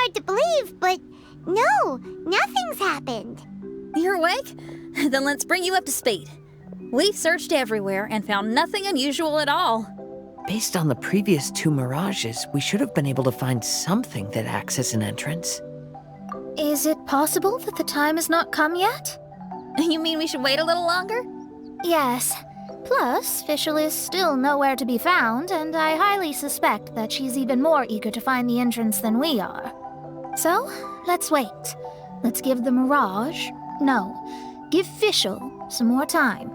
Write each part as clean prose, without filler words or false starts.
hard to believe, but no, nothing's happened. You're awake? Then let's bring you up to speed. We've searched everywhere and found nothing unusual at all. Based on the previous 2 mirages, we should have been able to find something that acts as an entrance. Is it possible that the time has not come yet? You mean we should wait a little longer? Yes. Plus, Fischl is still nowhere to be found, and I highly suspect that she's even more eager to find the entrance than we are. So, let's wait. Let's give the Mirage... No, give Fischl some more time.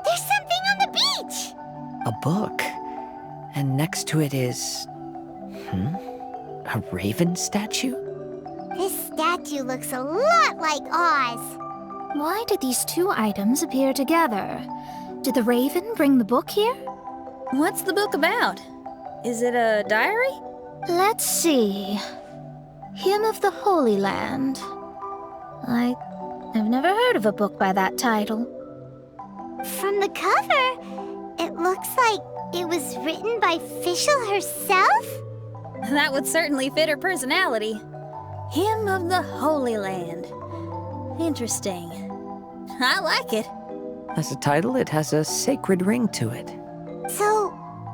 There's something on the beach! A book. And next to it is... a raven statue? This statue looks a lot like Oz. Why did these 2 items appear together? Did the raven bring the book here? What's the book about? Is it a diary? Let's see. Hymn of the Holy Land. I've never heard of a book by that title. From the cover, it looks like it was written by Fischl herself? That would certainly fit her personality. Hymn of the Holy Land. Interesting. I like it. As a title, it has a sacred ring to it. So,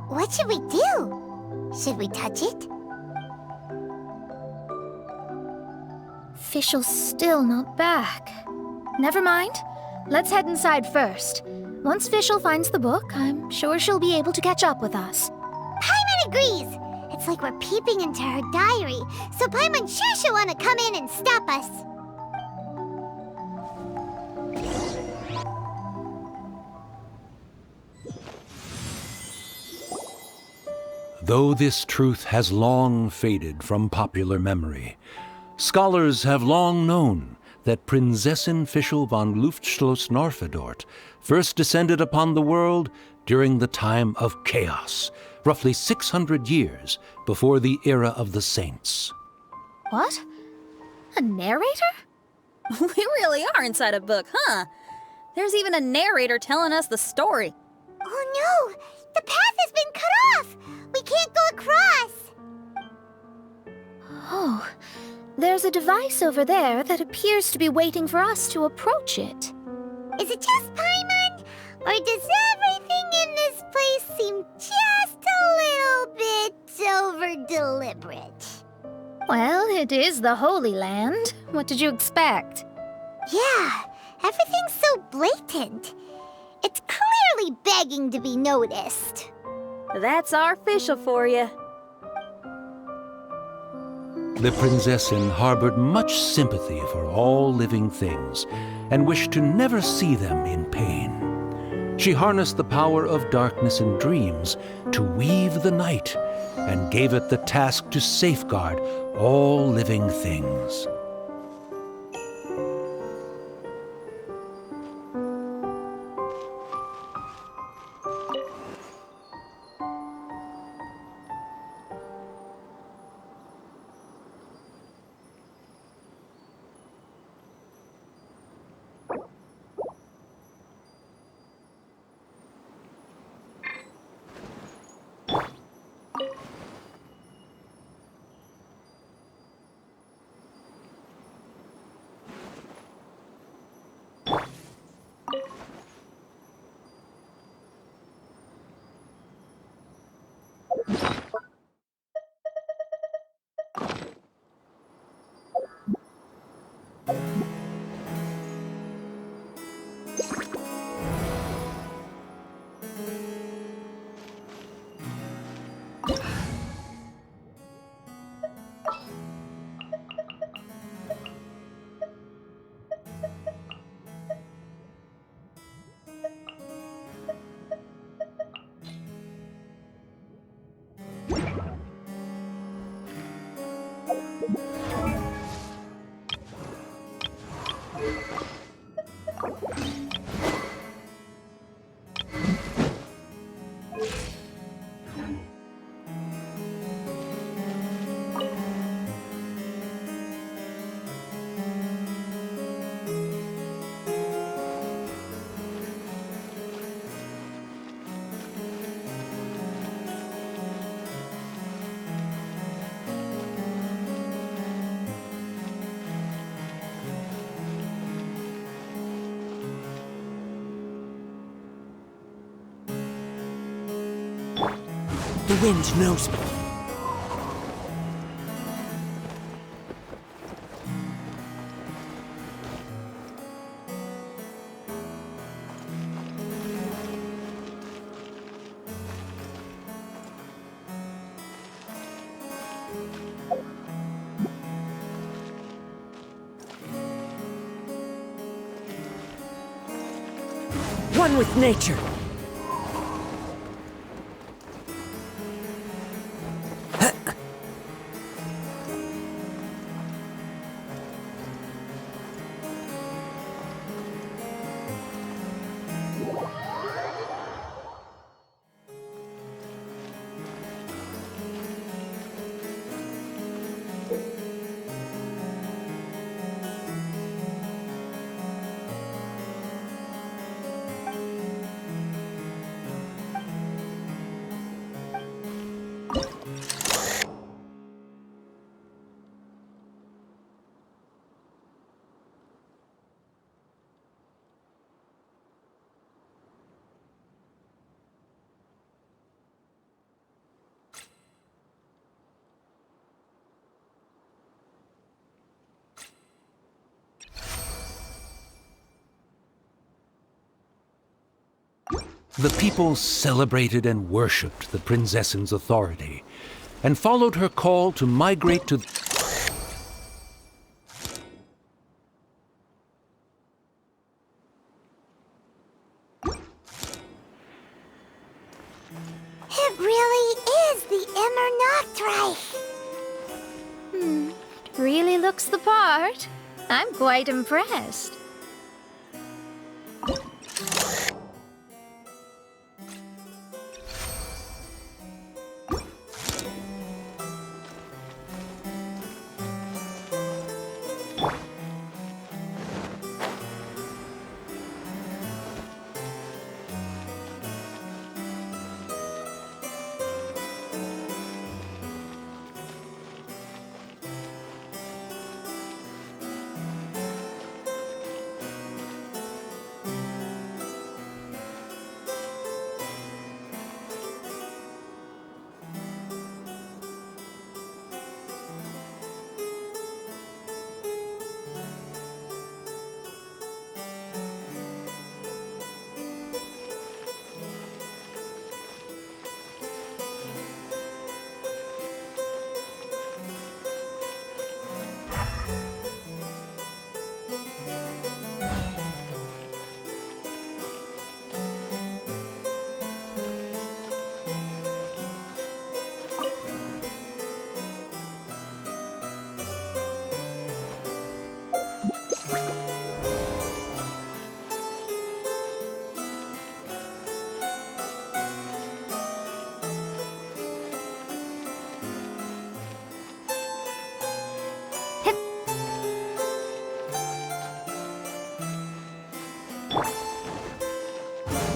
what should we do? Should we touch it? Fischl's still not back. Never mind. Let's head inside first. Once Fischl finds the book, I'm sure she'll be able to catch up with us. Paimon agrees! It's like we're peeping into her diary, so Paimon sure she'll want to come in and stop us. Though this truth has long faded from popular memory, scholars have long known that Prinzessin Fischl von Luftschloss-Norfedort first descended upon the world during the time of chaos, roughly 600 years before the era of the saints. What? A narrator? We really are inside a book, huh? There's even a narrator telling us the story. Oh no! The path has been cut off! We can't go across! Oh, there's a device over there that appears to be waiting for us to approach it. Is it just Paimon? Or does everything in this place seem just a little bit over-deliberate? Well, it is the Holy Land. What did you expect? Yeah, everything's so blatant. It's clearly begging to be noticed. That's our Fischl for you. The Prinzessin harbored much sympathy for all living things and wished to never see them in pain. She harnessed the power of darkness and dreams to weave the night and gave it the task to safeguard all living things. The wind knows me. One with nature. The people celebrated and worshipped the Prinzessin's authority, and followed her call to migrate to... It really is the Immer Nachtreich. It really looks the part. I'm quite impressed.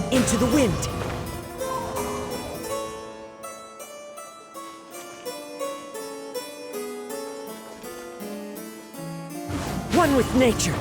Into the wind. One with nature.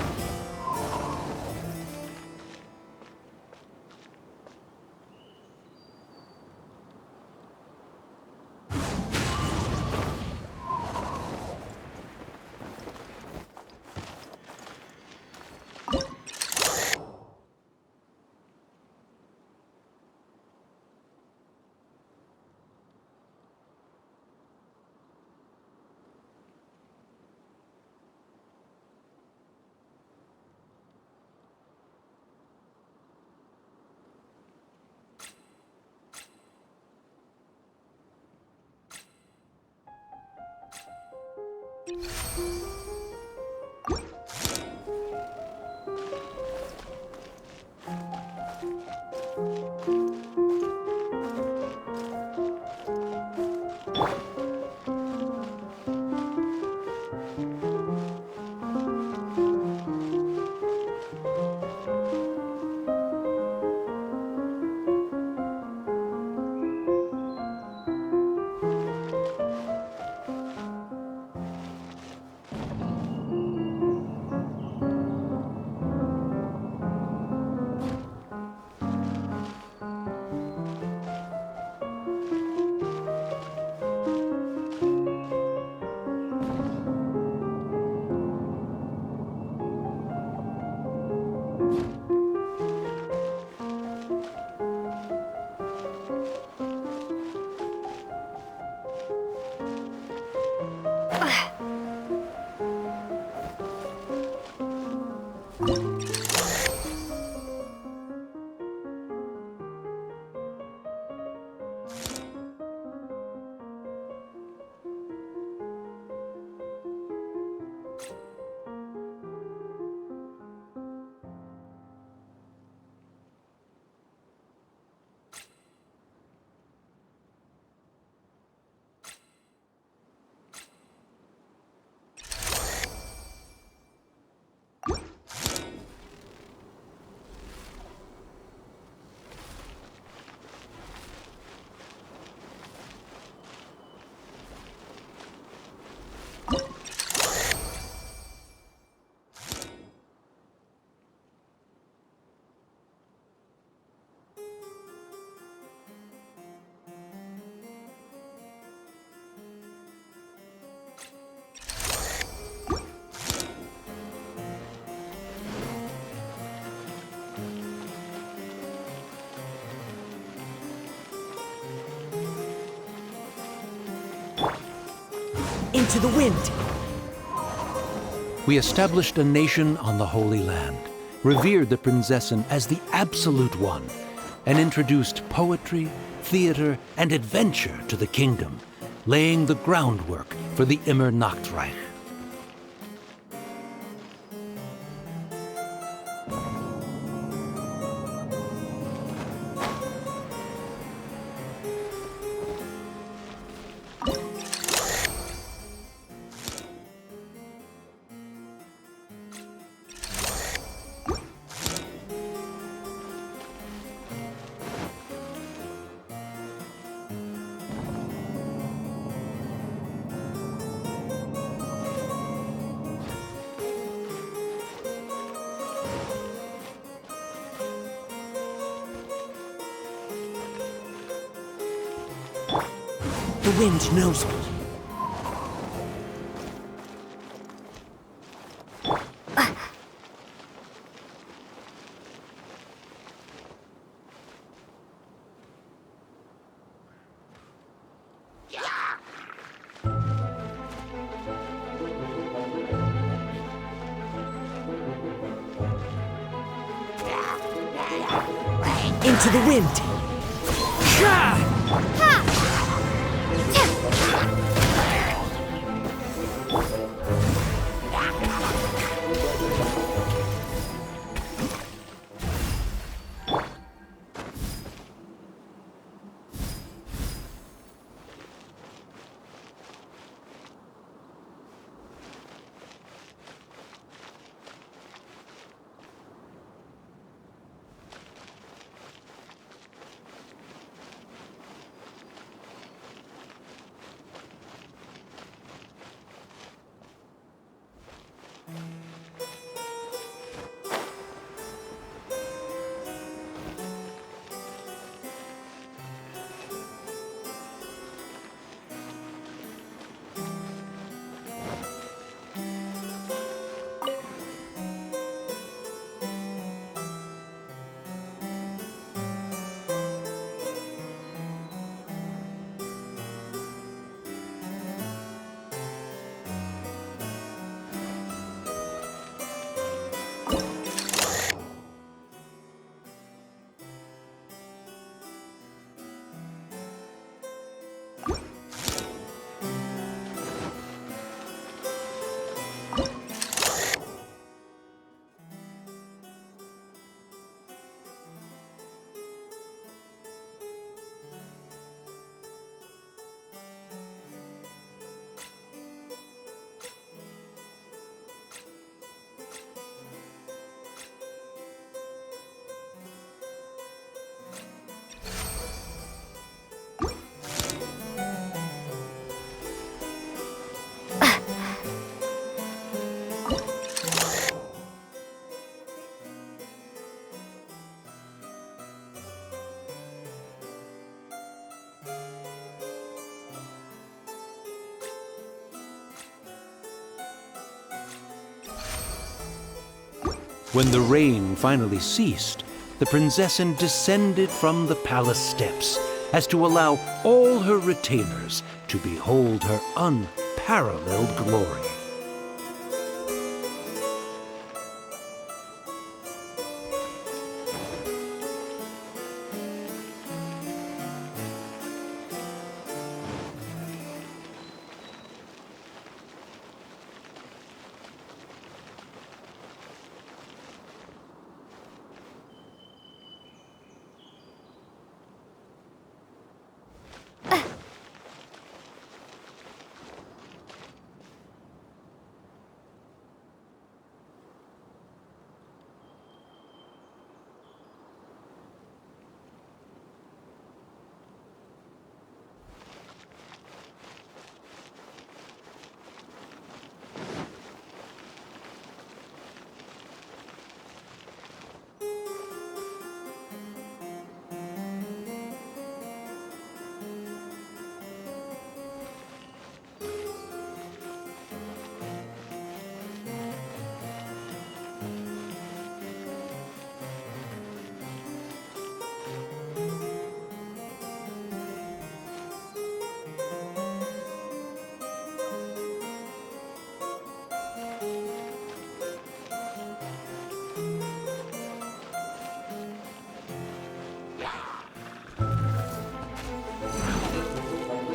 Into the wind. We established a nation on the Holy Land, revered the Prinzessin as the absolute one, and introduced poetry, theater, and adventure to the kingdom, laying the groundwork for the Immer Nachtreich. The wind knows me. Into the wind. When the rain finally ceased, the Prinzessin descended from the palace steps as to allow all her retainers to behold her unparalleled glory.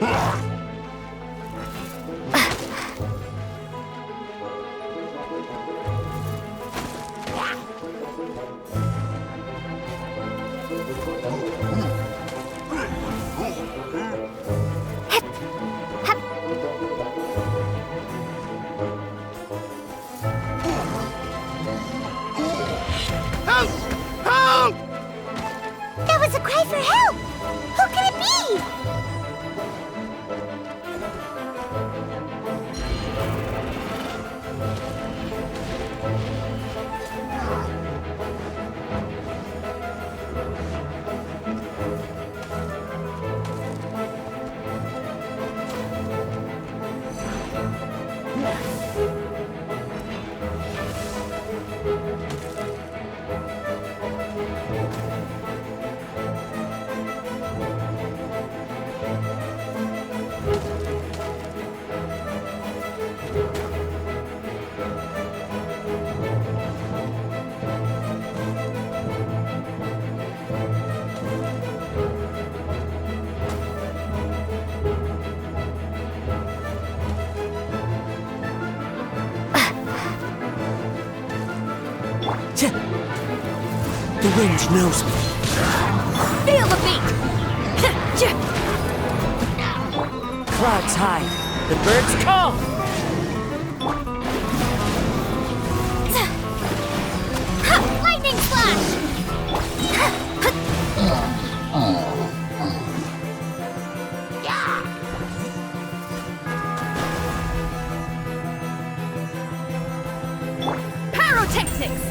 That was a cry for help! Who could it be? The wind knows me. Feel the beat! Clouds high. The birds call. Lightning flash! Pyrotechnics!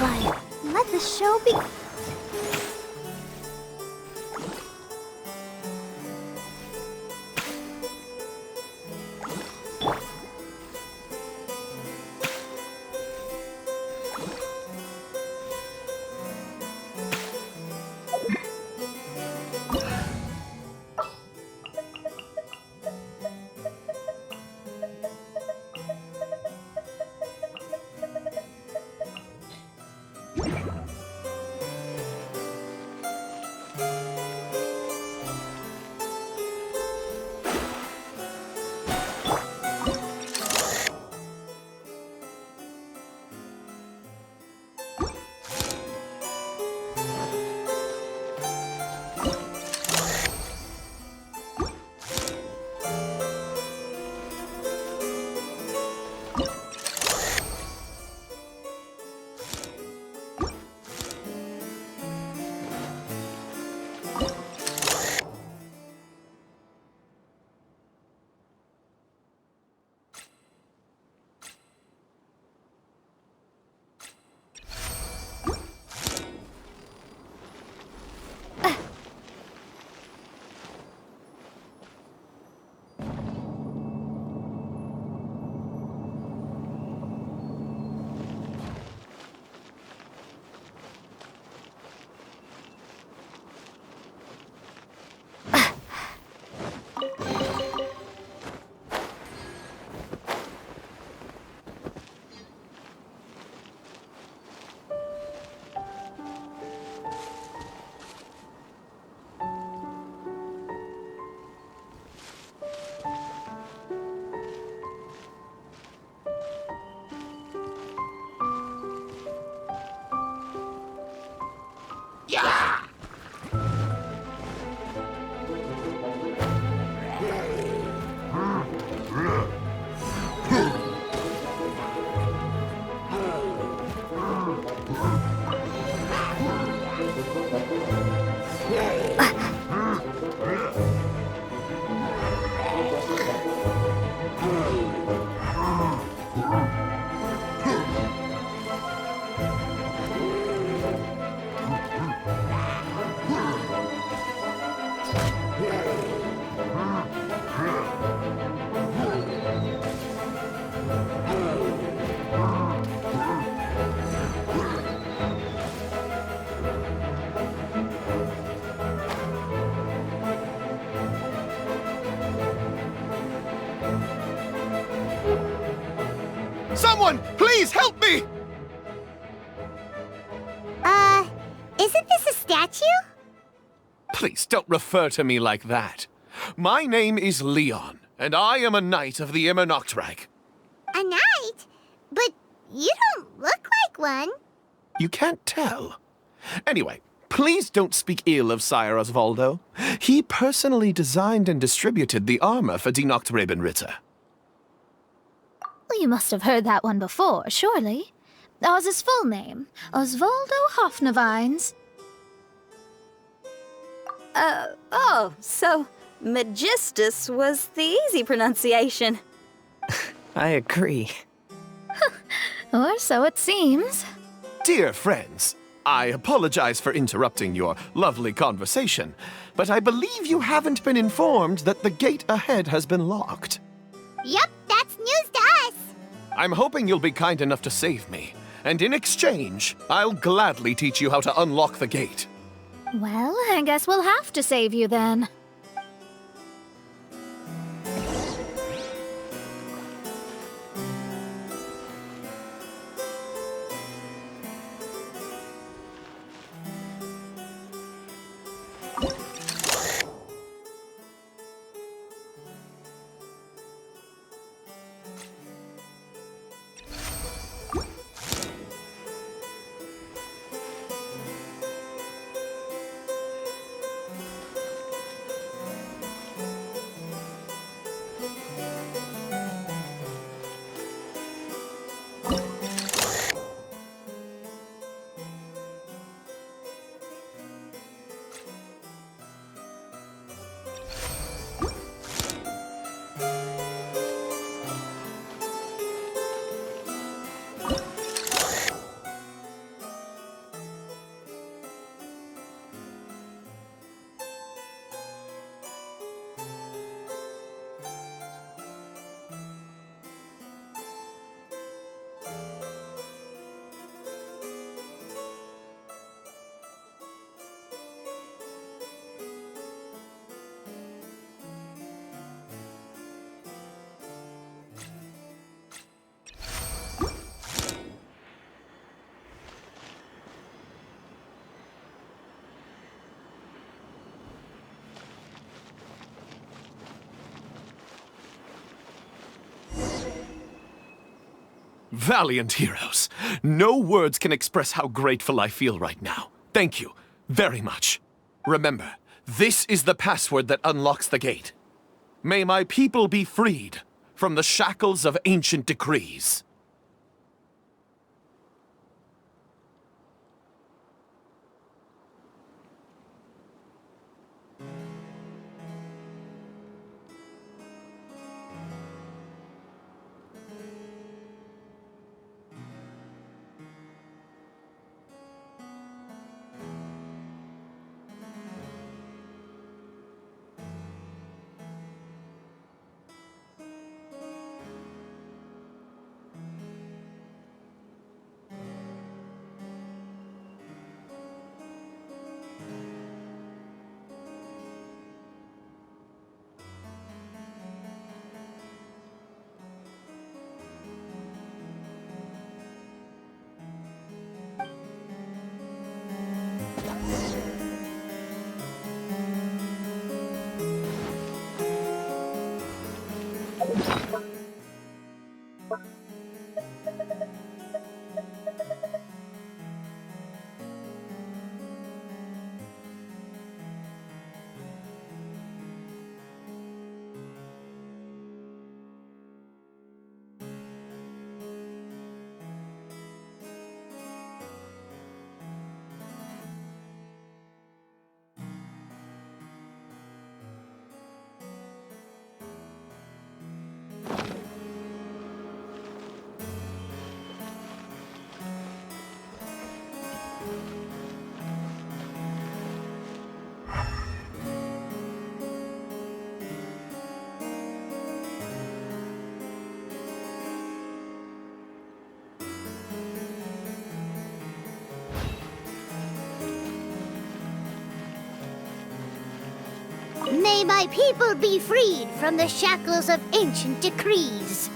like. Let the show be. Someone, please help me! Isn't this a statue? Please don't refer to me like that. My name is Leon, and I am a knight of the Immernachtreich. A knight? But you don't look like one. You can't tell. Anyway, please don't speak ill of Sire Osvaldo. He personally designed and distributed the armor for Die Nachtrebenritter. Well, you must have heard that one before, surely. That was his full name, Osvaldo Hofnevines. So Magistus was the easy pronunciation. I agree. Or so it seems. Dear friends, I apologize for interrupting your lovely conversation, but I believe you haven't been informed that the gate ahead has been locked. Yup, that's news to us. I'm hoping you'll be kind enough to save me, and in exchange, I'll gladly teach you how to unlock the gate. Well, I guess we'll have to save you then. Valiant heroes. No words can express how grateful I feel right now. Thank you very much. Remember, this is the password that unlocks the gate. May my people be freed from the shackles of ancient decrees. May my people be freed from the shackles of ancient decrees.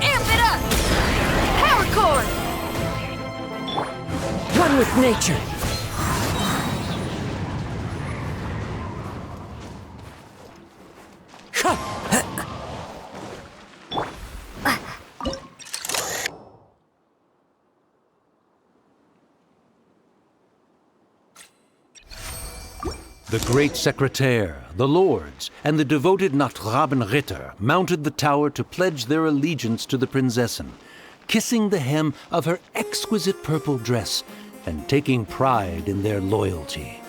Amp it up! Power core! One with nature. The great secretaire, the lords, and the devoted Nachtrabenritter mounted the tower to pledge their allegiance to the Prinzessin, kissing the hem of her exquisite purple dress and taking pride in their loyalty.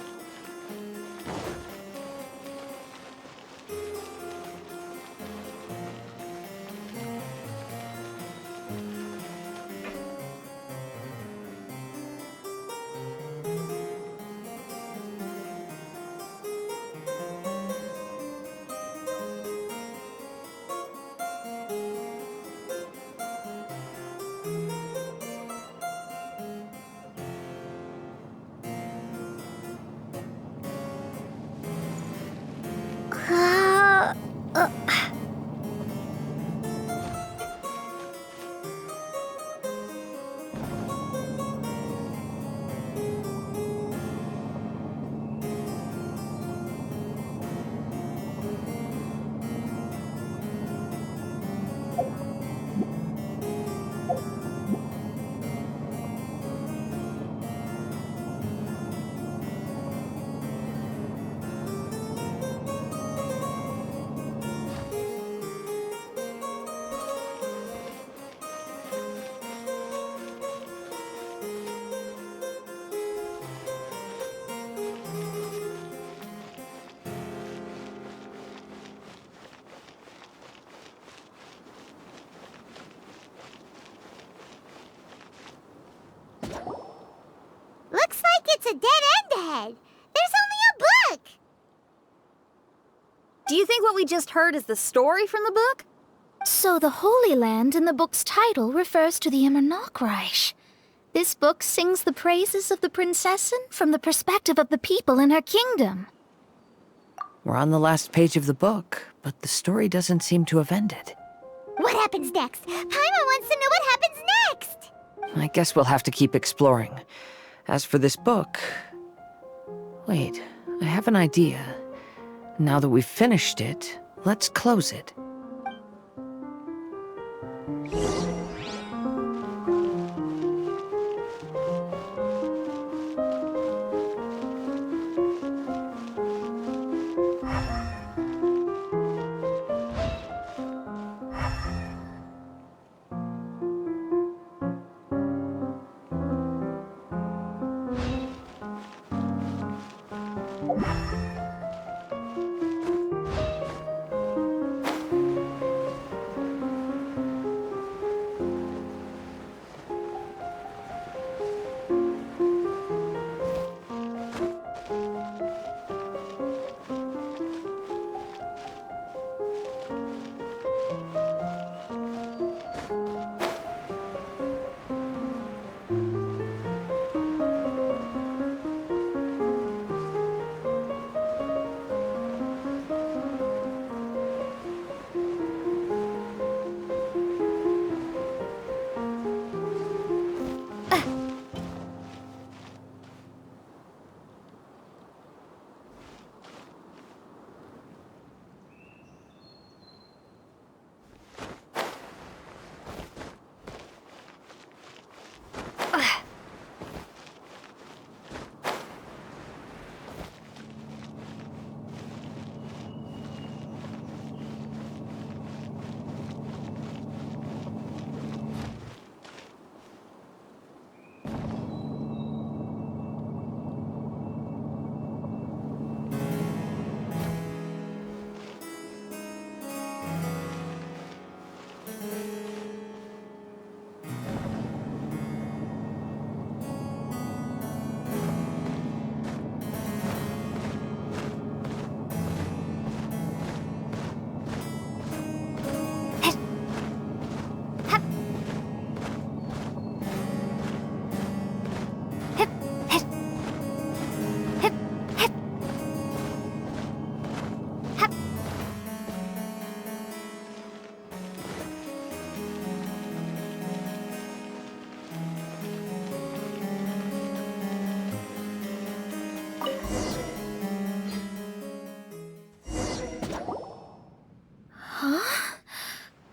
Looks like it's a dead end ahead. There's only a book. Do you think what we just heard is the story from the book? So the Holy Land in the book's title refers to the Immernachtreich. This book sings the praises of the Prinzessin from the perspective of the people in her kingdom. We're on the last page of the book, but the story doesn't seem to have ended. What happens next? Paimon wants to know what happens next. I guess we'll have to keep exploring. As for this book... Wait, I have an idea. Now that we've finished it, let's close it.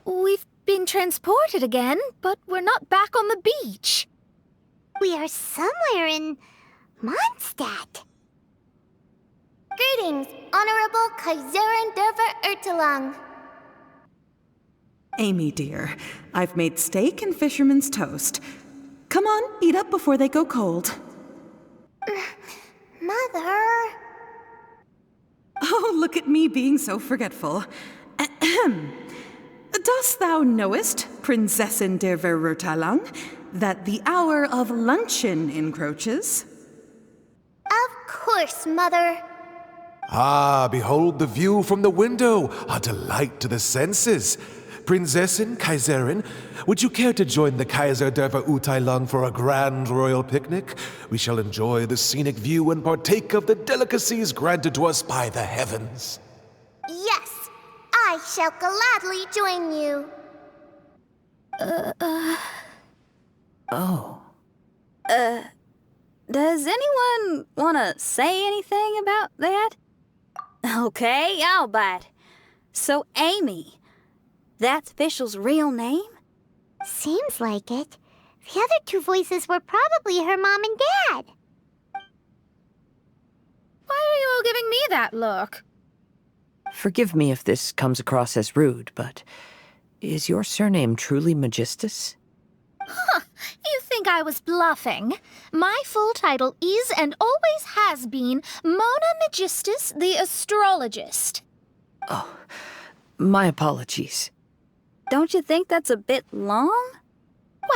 We've been transported again, but we're not back on the beach. We are somewhere in Mondstadt. Greetings, Honorable Kaiserin Derver Ertelang. Amy, dear, I've made steak and fisherman's toast. Come on, eat up before they go cold. Mother... Oh, look at me being so forgetful. Ahem. Dost thou knowest, Prinzessin der Verurteilung, that the hour of luncheon encroaches? Of course, Mother. Ah, behold the view from the window, a delight to the senses. Prinzessin, Kaiserin, would you care to join the Kaiser der Verurteilung for a grand royal picnic? We shall enjoy the scenic view and partake of the delicacies granted to us by the heavens. Yes, I shall gladly join you. Oh. Does anyone want to say anything about that? Okay, I'll bite. So, Amy, that's Fischl's real name? Seems like it. The other two voices were probably her mom and dad. Why are you all giving me that look? Forgive me if this comes across as rude, but is your surname truly Magistus? You think I was bluffing? My full title is and always has been Mona Magistus the Astrologist. Oh, my apologies. Don't you think that's a bit long?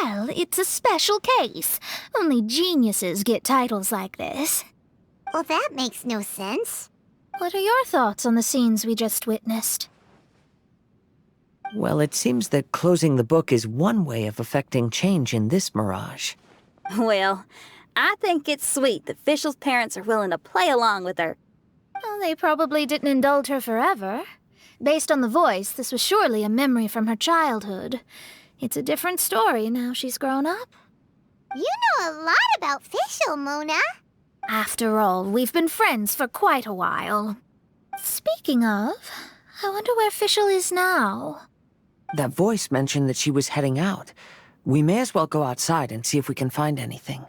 Well, it's a special case. Only geniuses get titles like this. Well, that makes no sense. What are your thoughts on the scenes we just witnessed? Well, it seems that closing the book is one way of effecting change in this mirage. Well, I think it's sweet that Fischl's parents are willing to play along with her. Well, they probably didn't indulge her forever. Based on the voice, this was surely a memory from her childhood. It's a different story now she's grown up. You know a lot about Fischl, Mona. After all, we've been friends for quite a while. Speaking of, I wonder where Fischl is now. That voice mentioned that she was heading out. We may as well go outside and see if we can find anything.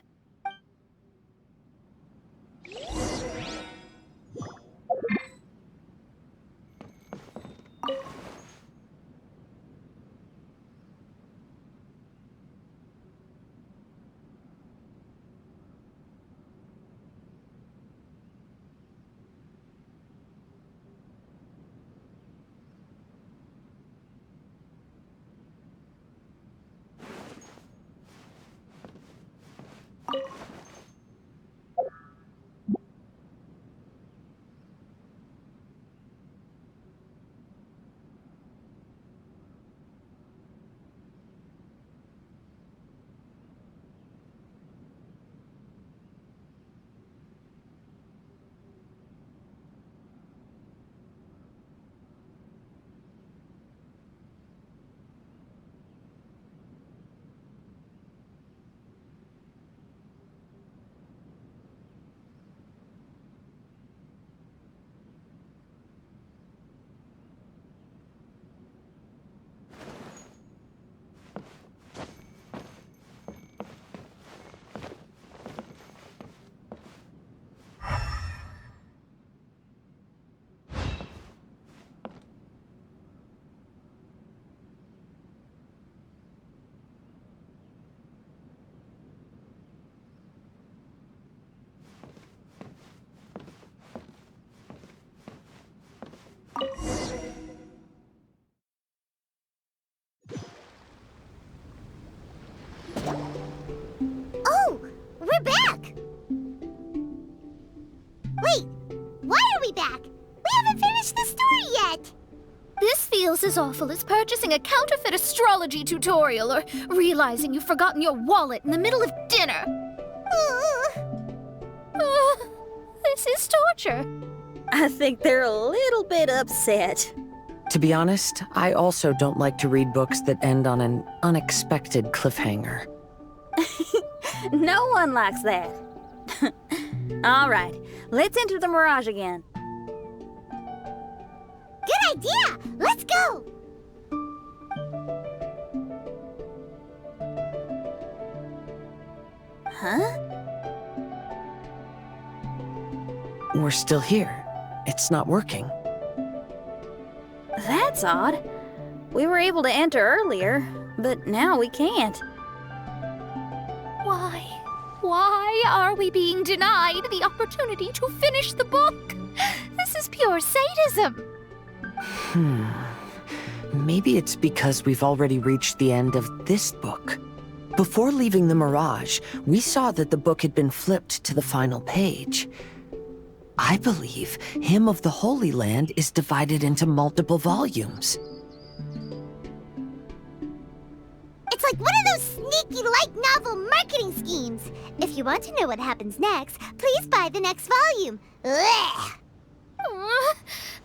Oh, we're back! Wait, why are we back? We haven't finished the story yet! This feels as awful as purchasing a counterfeit astrology tutorial or realizing you've forgotten your wallet in the middle of dinner. This is torture. I think they're a little bit upset. To be honest, I also don't like to read books that end on an unexpected cliffhanger. No one likes that. All right, let's enter the mirage again. Good idea! Let's go! Huh? We're still here. It's not working. That's odd. We were able to enter earlier, but now we can't. Why? Why are we being denied the opportunity to finish the book? This is pure sadism. Maybe it's because we've already reached the end of this book. Before leaving the Mirage, we saw that the book had been flipped to the final page. I believe Hymn of the Holy Land is divided into multiple volumes. It's like one of those sneaky light novel marketing schemes. If you want to know what happens next, please buy the next volume. Ugh.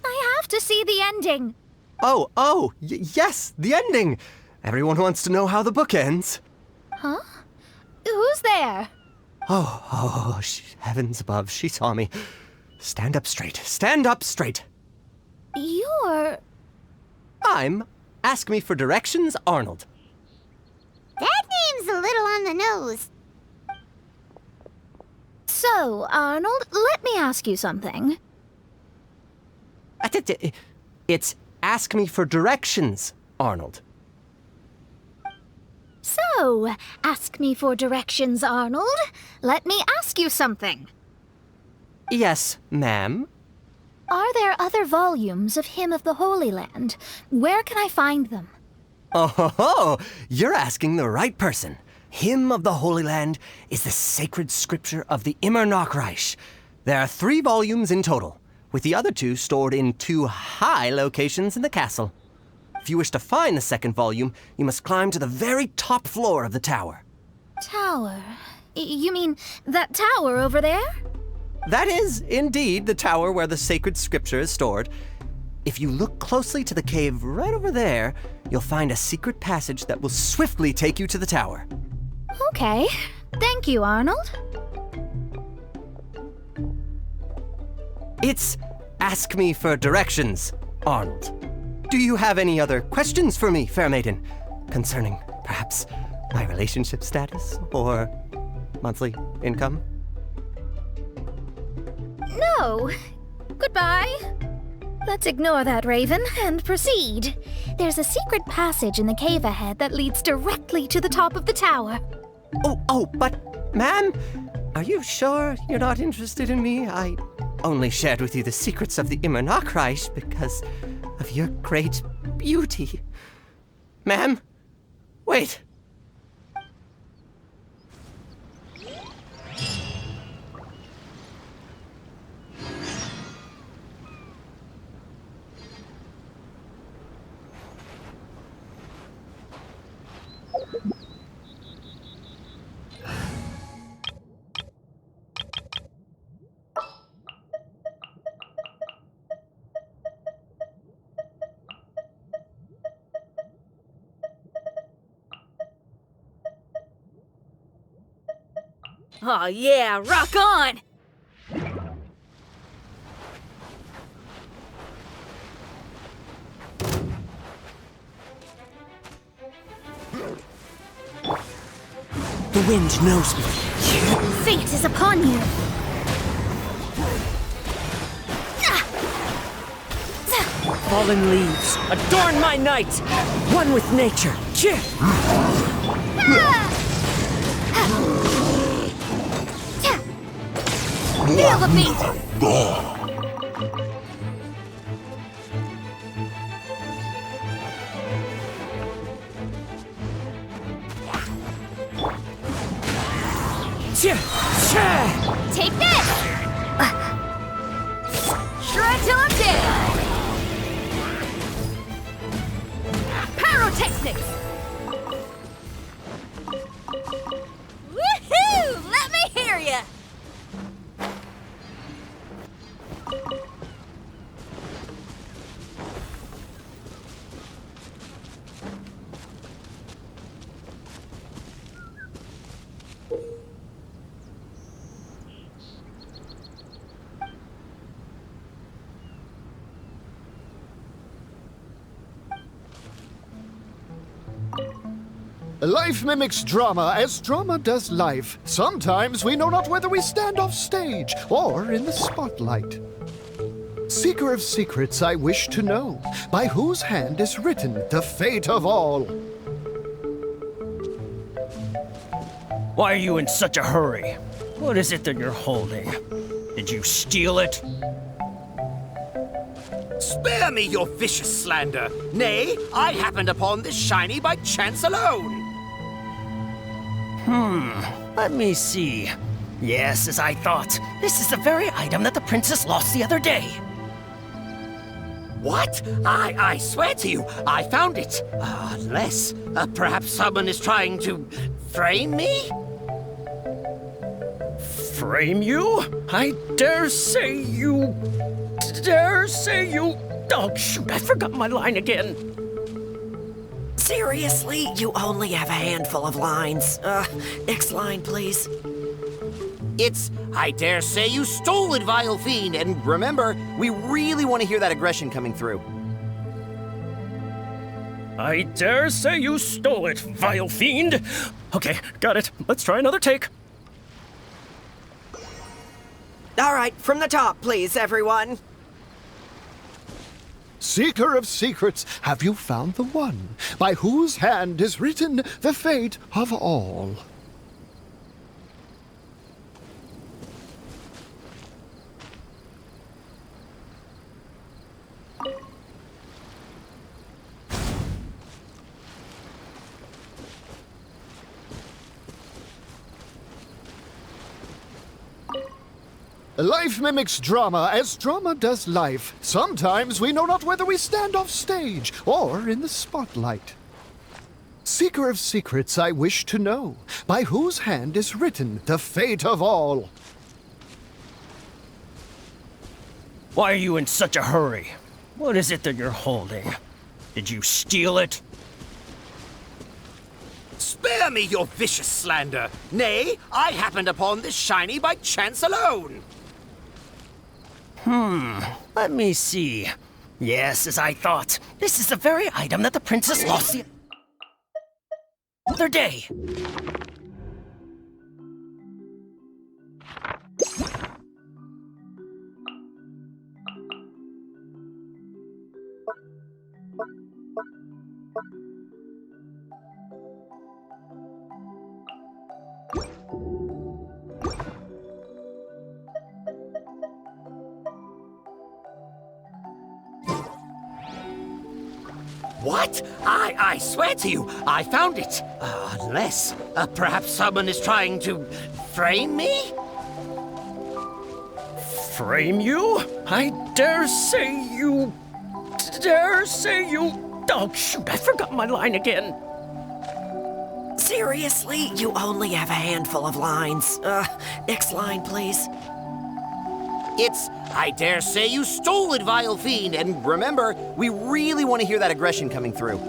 I have to see the ending. Yes, the ending. Everyone wants to know how the book ends. Huh? Who's there? Heavens above, she saw me. Stand up straight. Stand up straight. You're... I'm Ask Me for Directions, Arnold. That name's a little on the nose. So, Arnold, let me ask you something. It's Ask Me for Directions, Arnold. So, ask me for directions, Arnold. Let me ask you something. Yes, ma'am. Are there other volumes of Hymn of the Holy Land? Where can I find them? Oh, you're asking the right person. Hymn of the Holy Land is the sacred scripture of the Immer Nachreich. There are 3 volumes in total, with the other 2 stored in 2 high locations in the castle. If you wish to find the second volume, you must climb to the very top floor of the tower. Tower? You mean that tower over there? That is, indeed, the tower where the sacred scripture is stored. If you look closely to the cave right over there, you'll find a secret passage that will swiftly take you to the tower. Okay. Thank you, Arnold. It's Ask Me for Directions, Arnold. Do you have any other questions for me, fair maiden? Concerning, perhaps, my relationship status or monthly income? No. Goodbye. Let's ignore that, Raven, and proceed. There's a secret passage in the cave ahead that leads directly to the top of the tower. But, ma'am, are you sure you're not interested in me? I only shared with you the secrets of the Immer Nachreich because of your great beauty. Ma'am, wait. Oh yeah, rock on! The wind knows me. Fate is upon you. Fallen leaves, adorn my night! One with nature. Feel the beat! Take this! Shred till I'm dead! Pyrotechnics! Woohoo! Let me hear ya! Life mimics drama as drama does life. Sometimes we know not whether we stand off stage or in the spotlight. Seeker of secrets, I wish to know, by whose hand is written the fate of all. Why are you in such a hurry? What is it that you're holding? Did you steal it? Spare me your vicious slander. Nay, I happened upon this shiny by chance alone. Let me see. Yes, as I thought. This is the very item that the princess lost the other day. What? I swear to you, I found it. Unless, perhaps someone is trying to frame me? Frame you? I dare say you... Oh, shoot, I forgot my line again. Seriously? You only have a handful of lines. Next line, please. It's, I dare say you stole it, vile fiend. And remember, we really want to hear that aggression coming through. I dare say you stole it, vile fiend. Okay, got it. Let's try another take. All right, from the top, please, everyone. Seeker of secrets, have you found the one by whose hand is written the fate of all? Life mimics drama as drama does life. Sometimes we know not whether we stand off stage or in the spotlight. Seeker of secrets, I wish to know, by whose hand is written the fate of all. Why are you in such a hurry? What is it that you're holding? Did you steal it? Spare me your vicious slander. Nay, I happened upon this shiny by chance alone. Let me see. Yes, as I thought. This is the very item that the princess lost the other day. What? I swear to you, I found it. Unless, perhaps someone is trying to frame me? Frame you? I dare say you... Oh, shoot, I forgot my line again. Seriously? You only have a handful of lines. Next line, please. It's, I dare say you stole it, vile fiend. And remember, we really want to hear that aggression coming through.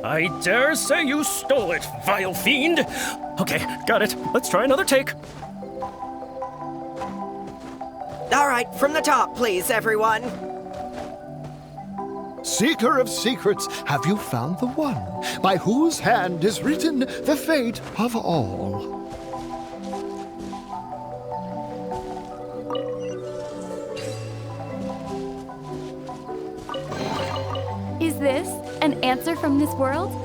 I dare say you stole it, vile fiend. Okay, got it. Let's try another take. All right, from the top, please, everyone. Seeker of secrets, have you found the one by whose hand is written the fate of all? Is this an answer from this world?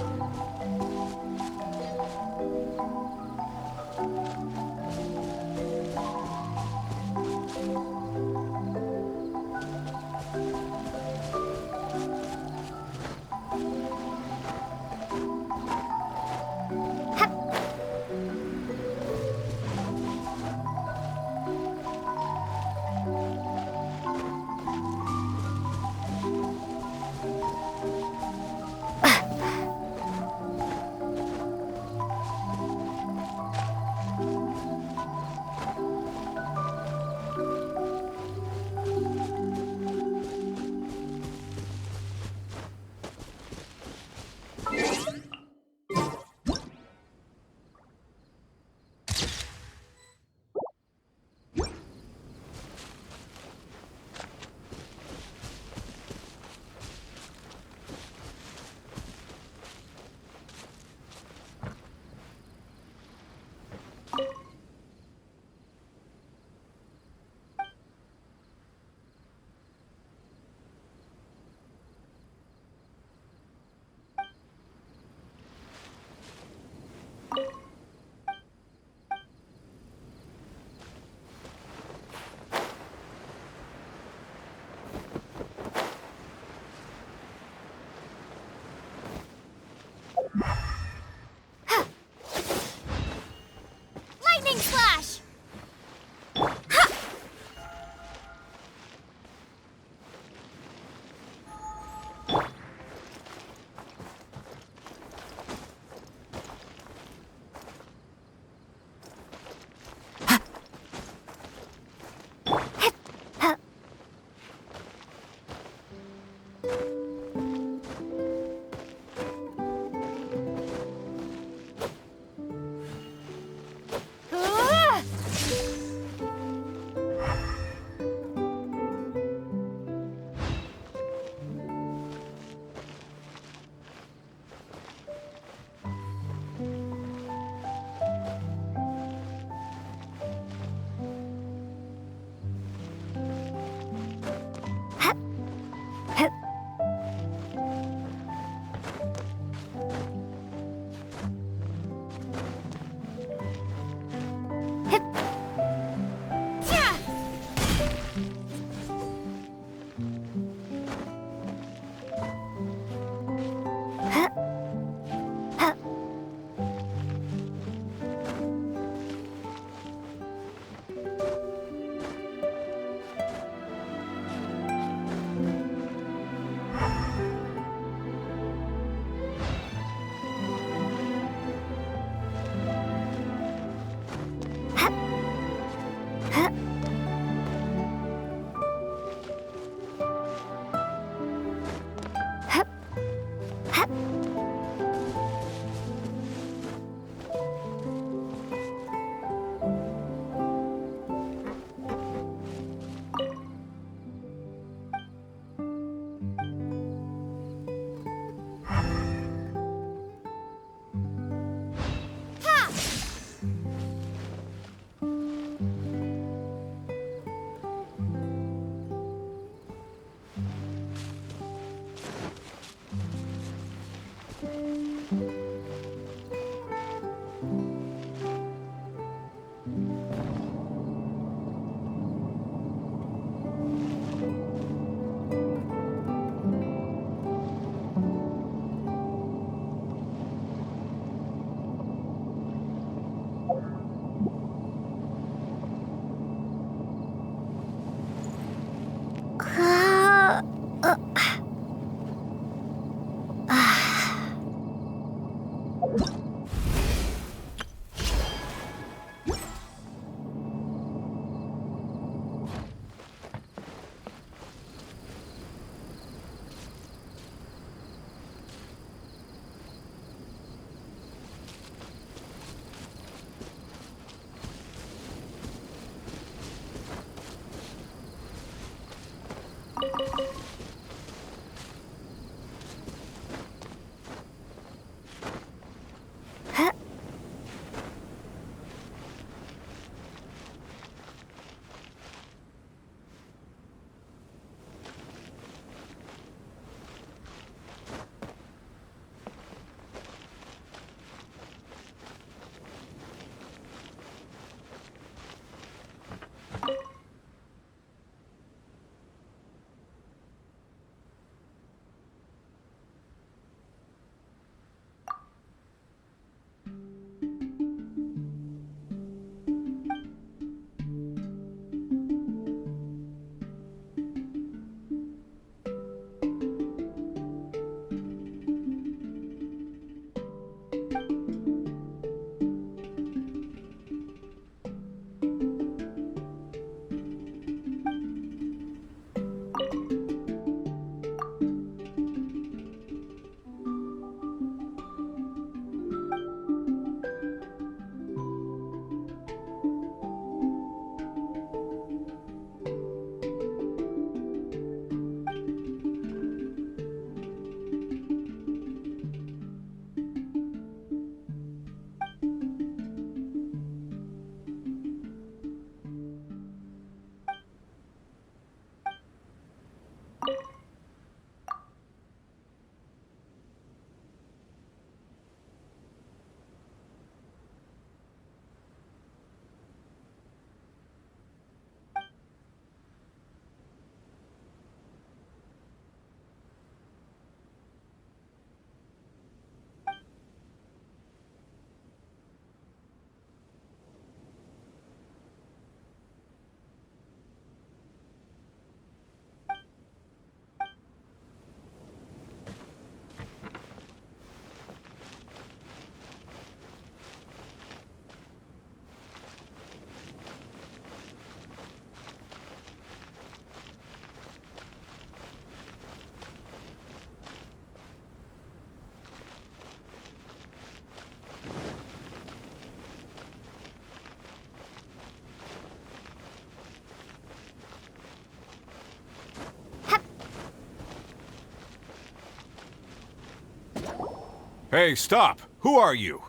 Hey, stop! Who are you?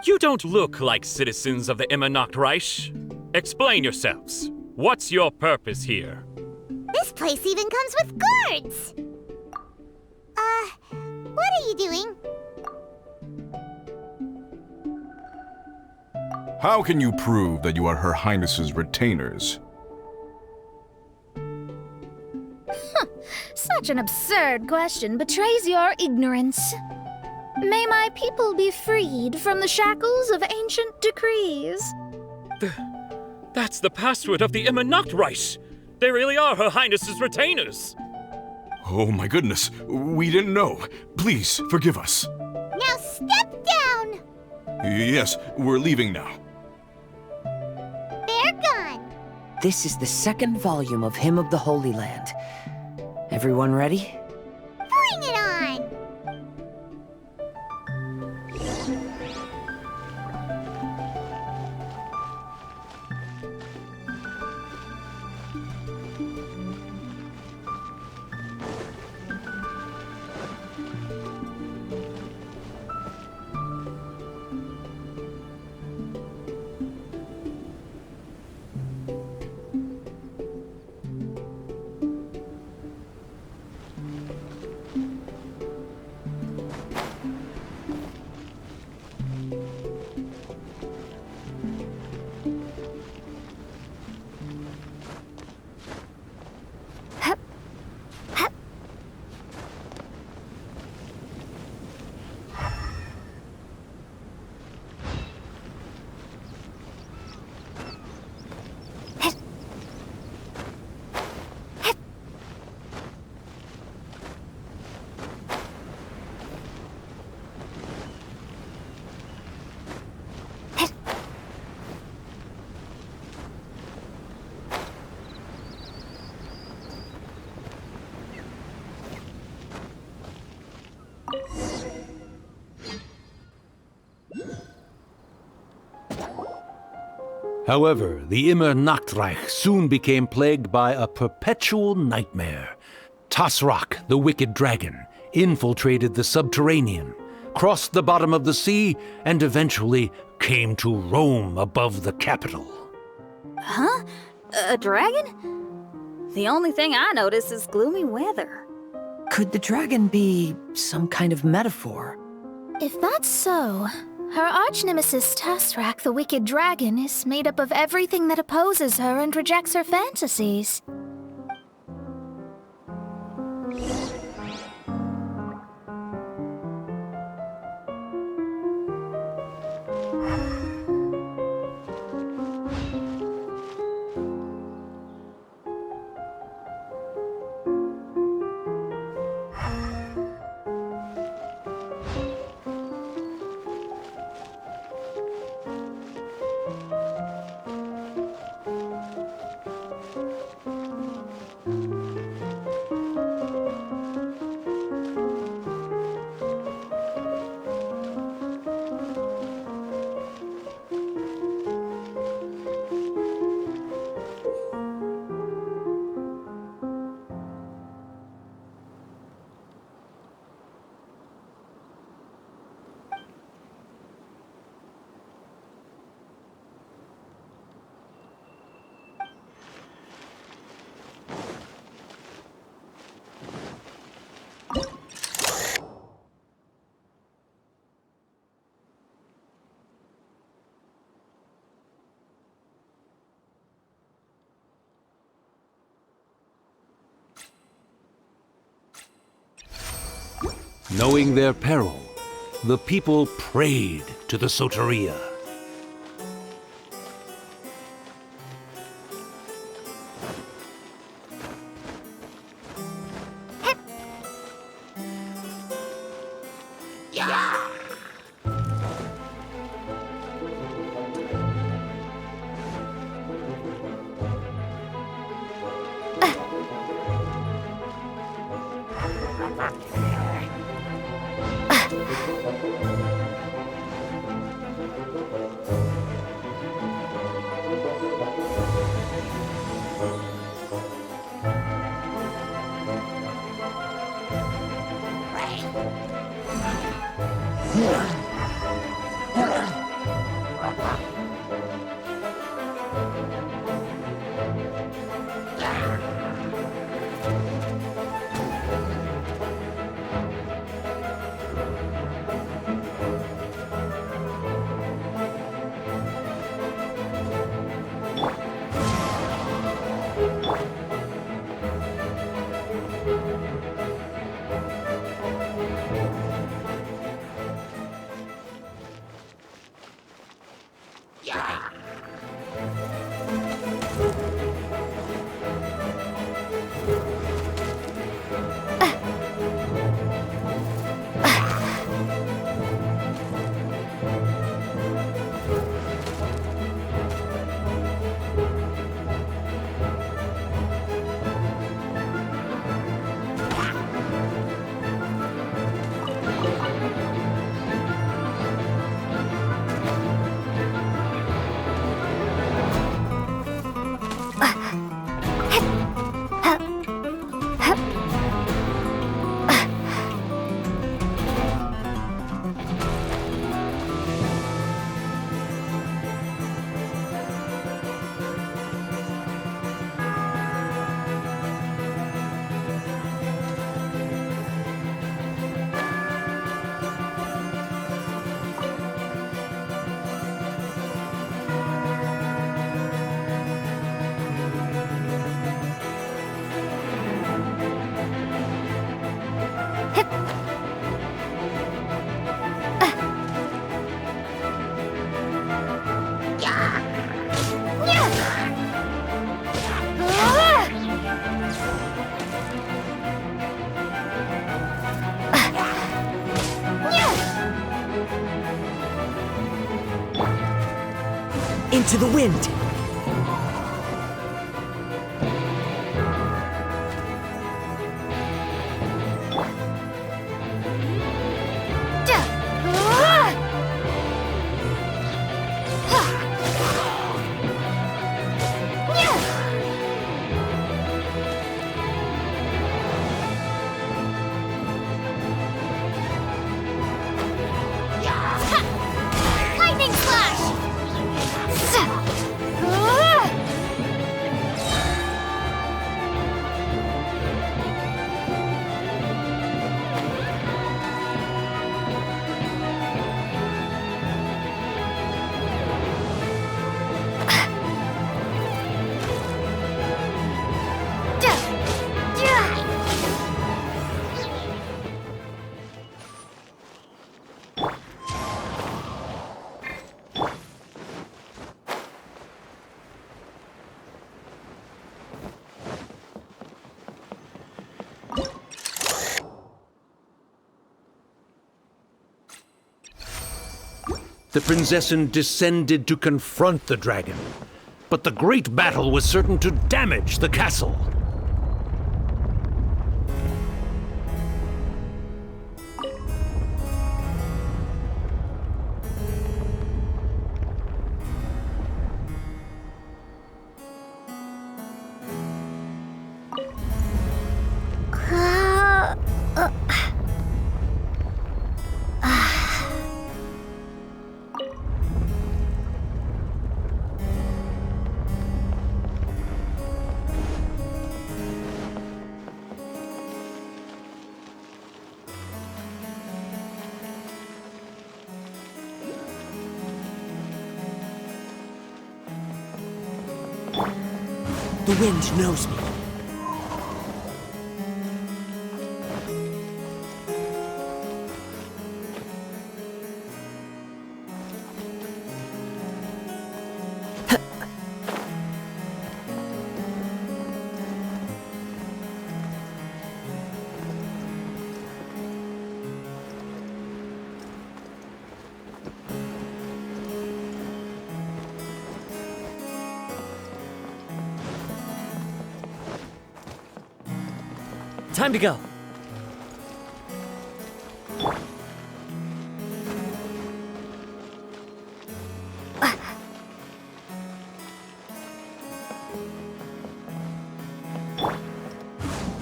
You don't look like citizens of the Immernachtreich. Explain yourselves. What's your purpose here? This place even comes with guards! What are you doing? How can you prove that you are Her Highness's retainers? Such an absurd question betrays your ignorance. May my people be freed from the shackles of ancient decrees. That's the password of the Immernachtreich. They really are Her Highness's retainers. Oh my goodness, we didn't know. Please, forgive us. Now step down! Yes, we're leaving now. They're gone. This is the second volume of Hymn of the Holy Land. Everyone ready? Bring it on! However, the Immernachtreich soon became plagued by a perpetual nightmare. Tasrak, the wicked dragon, infiltrated the subterranean, crossed the bottom of the sea, and eventually came to roam above the capital. Huh? A dragon? The only thing I notice is gloomy weather. Could the dragon be some kind of metaphor? If that's so, her arch-nemesis Tasrak, the wicked dragon, is made up of everything that opposes her and rejects her fantasies. Knowing their peril, the people prayed to the Soteria. Into the wind. Lightning slash! The Prinzessin descended to confront the dragon, but the great battle was certain to damage the castle. The wind knows me. Time to go.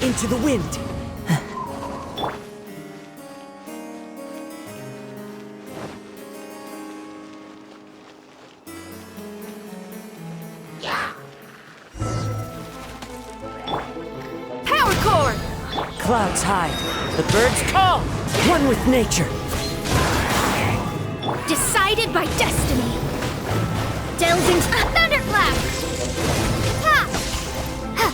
Into the wind. clouds hide, the birds call, one with nature. Decided by destiny. Delving thunderclap. Ha! Ha!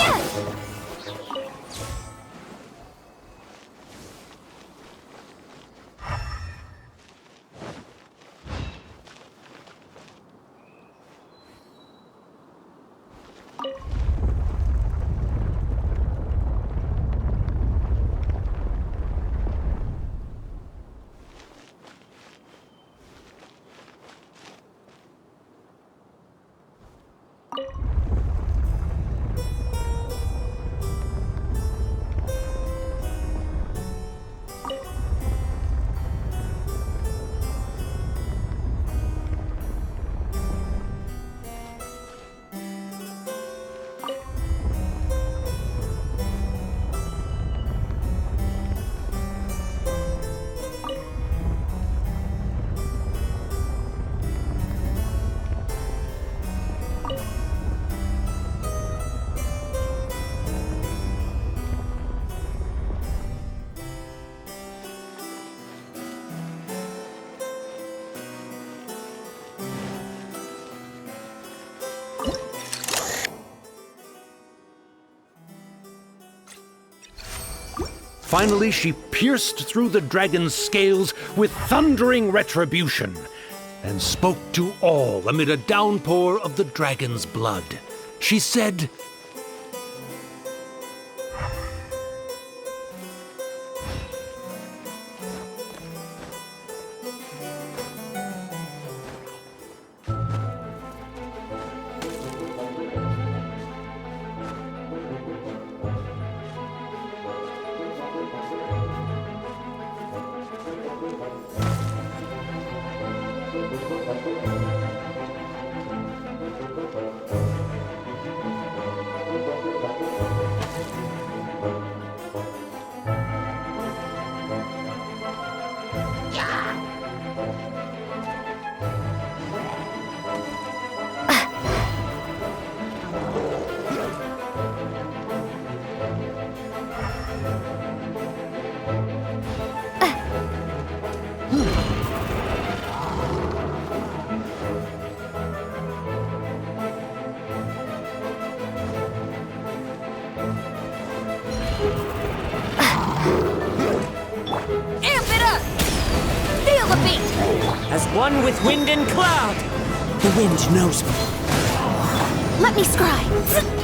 Yeah! Finally, she pierced through the dragon's scales with thundering retribution and spoke to all amid a downpour of the dragon's blood. She said, As one with wind and cloud. The wind knows me. Let me scry.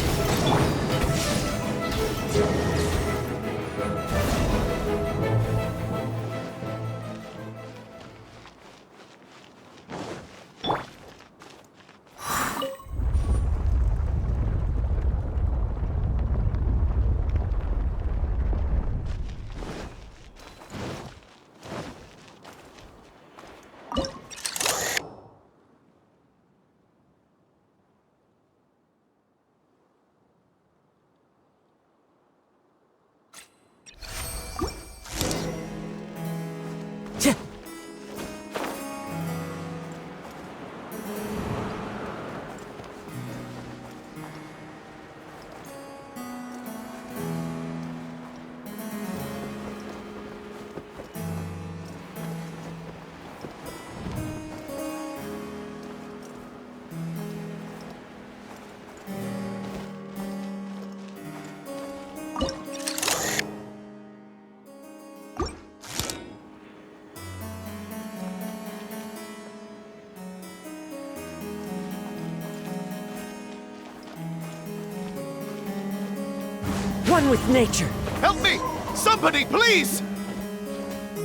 One with nature. Help me! Somebody, please!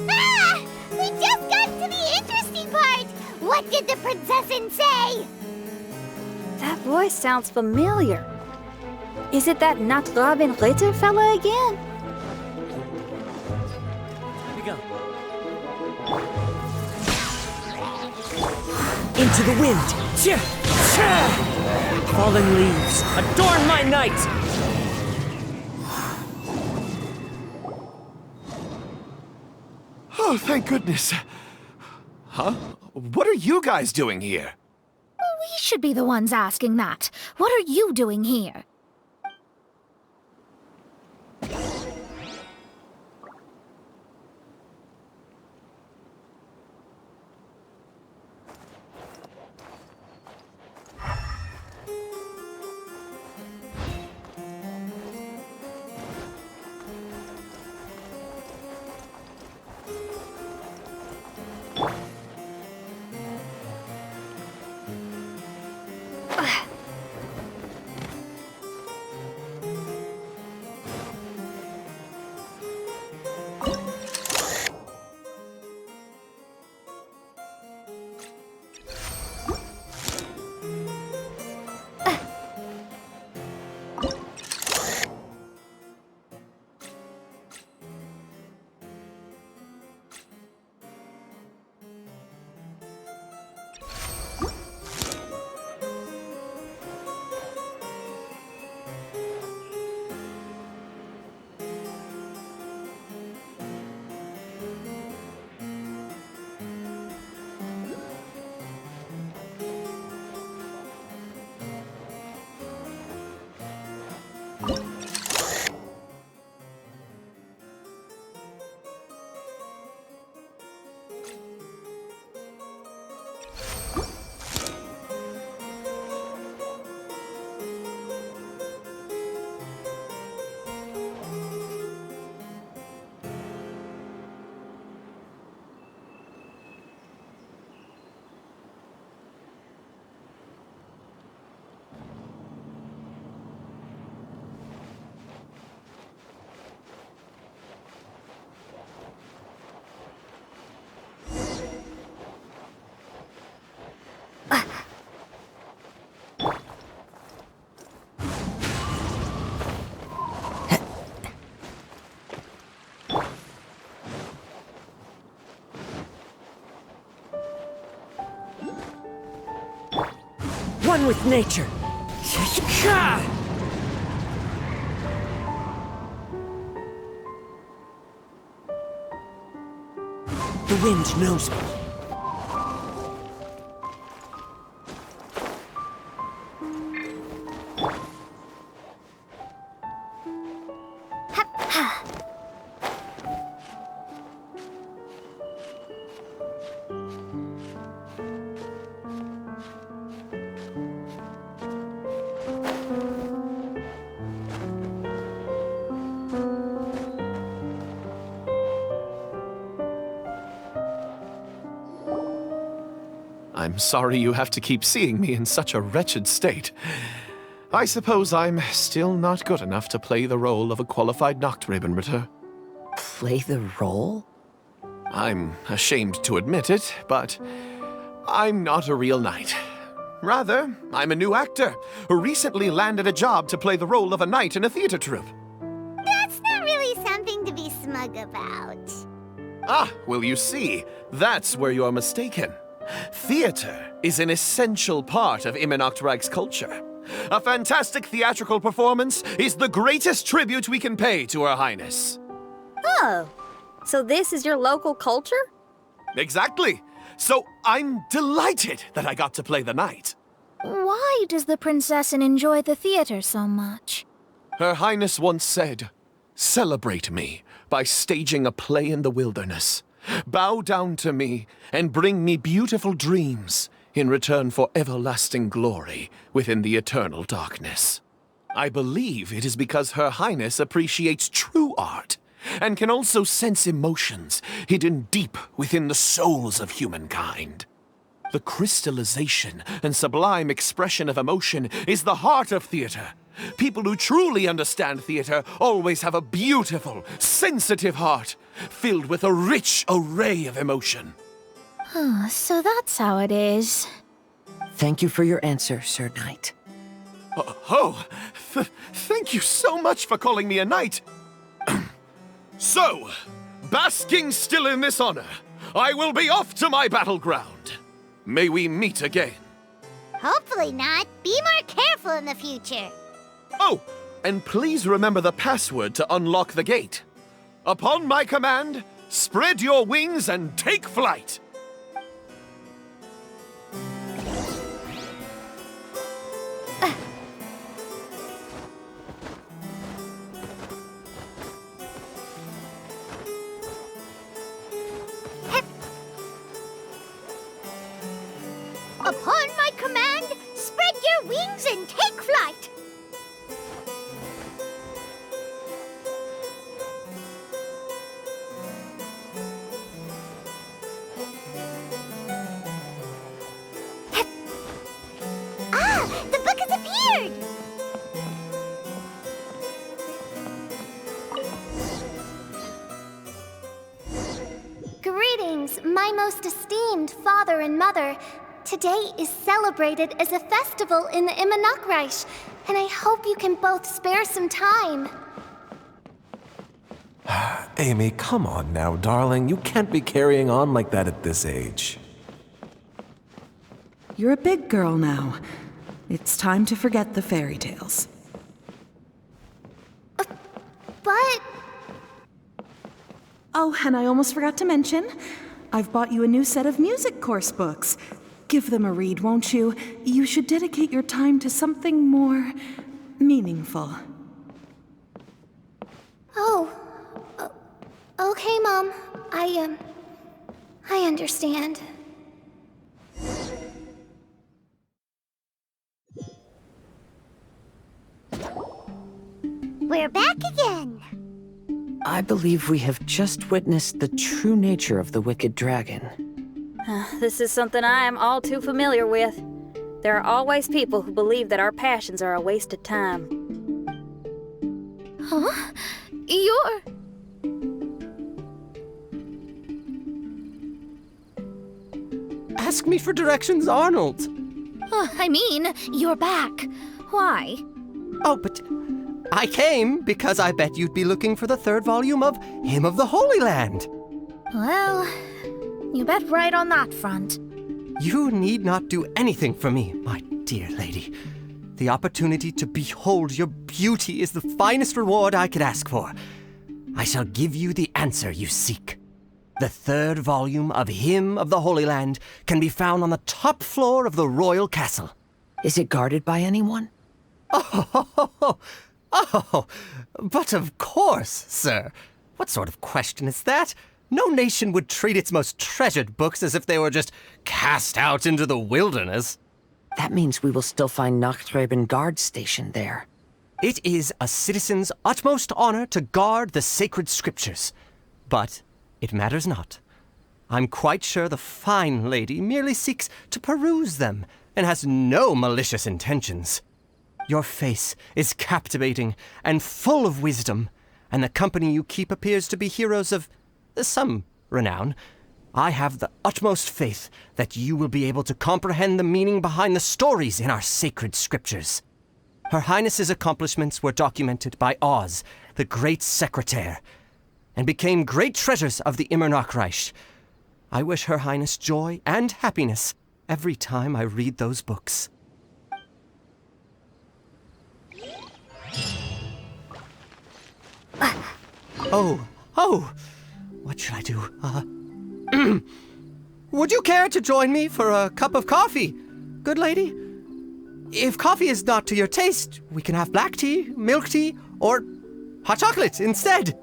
Ah! We just got to the interesting part! What did the princessin say? That voice sounds familiar. Is it that not Robin Ritter fella again? Here we go. Into the wind. Fallen leaves, adorn my night! Oh, thank goodness. Huh? What are you guys doing here? We should be the ones asking that. What are you doing here? One with nature. The wind knows me. I'm sorry you have to keep seeing me in such a wretched state. I suppose I'm still not good enough to play the role of a qualified Nachtrebenritter. Play the role? I'm ashamed to admit it, but I'm not a real knight. Rather, I'm a new actor who recently landed a job to play the role of a knight in a theater troupe. That's not really something to be smug about. Ah, well, you see, that's where you're mistaken. Theater is an essential part of Immernachtreich's culture. A fantastic theatrical performance is the greatest tribute we can pay to Her Highness. Oh, so this is your local culture? Exactly. So I'm delighted that I got to play the knight. Why does the princessin enjoy the theater so much? Her Highness once said, "Celebrate me by staging a play in the wilderness. Bow down to me and bring me beautiful dreams in return for everlasting glory within the eternal darkness." I believe it is because Her Highness appreciates true art and can also sense emotions hidden deep within the souls of humankind. The crystallization and sublime expression of emotion is the heart of theater. People who truly understand theater always have a beautiful, sensitive heart, filled with a rich array of emotion. So that's how it is. Thank you for your answer, Sir Knight. Thank you so much for calling me a knight. So, basking still in this honor, I will be off to my battleground. May we meet again. Hopefully not. Be more careful in the future. Oh, and please remember the password to unlock the gate. Upon my command, spread your wings and take flight. weird! Greetings, my most esteemed father and mother. Today is celebrated as a festival in the Immernachtreich, and I hope you can both spare some time. Amy, come on now, darling. You can't be carrying on like that at this age. You're a big girl now. It's time to forget the fairy tales. But... Oh, and I almost forgot to mention, I've bought you a new set of music course books. Give them a read, won't you? You should dedicate your time to something more meaningful. Oh. Okay, Mom. I understand. We're back again. I believe we have just witnessed the true nature of the wicked dragon. This is something I am all too familiar with. There are always people who believe that our passions are a waste of time. Huh? You're... Ask me for directions, Arnold. I mean, you're back. Why? Oh, but I came because I bet you'd be looking for the third volume of Hymn of the Holy Land. Well, you bet right on that front. You need not do anything for me, my dear lady. The opportunity to behold your beauty is the finest reward I could ask for. I shall give you the answer you seek. The third volume of Hymn of the Holy Land can be found on the top floor of the royal castle. Is it guarded by anyone? Oh, but of course, sir. What sort of question is that? No nation would treat its most treasured books as if they were just cast out into the wilderness. That means we will still find Nachträben guard stationed there. It is a citizen's utmost honor to guard the sacred scriptures. But it matters not. I'm quite sure the fine lady merely seeks to peruse them and has no malicious intentions. Your face is captivating and full of wisdom, and the company you keep appears to be heroes of some renown. I have the utmost faith that you will be able to comprehend the meaning behind the stories in our sacred scriptures. Her Highness's accomplishments were documented by Oz, the great secretaire, and became great treasures of the Immernachtreich. I wish Her Highness joy and happiness every time I read those books. What should I do? Would you care to join me for a cup of coffee, good lady? If coffee is not to your taste, we can have black tea, milk tea, or hot chocolate instead.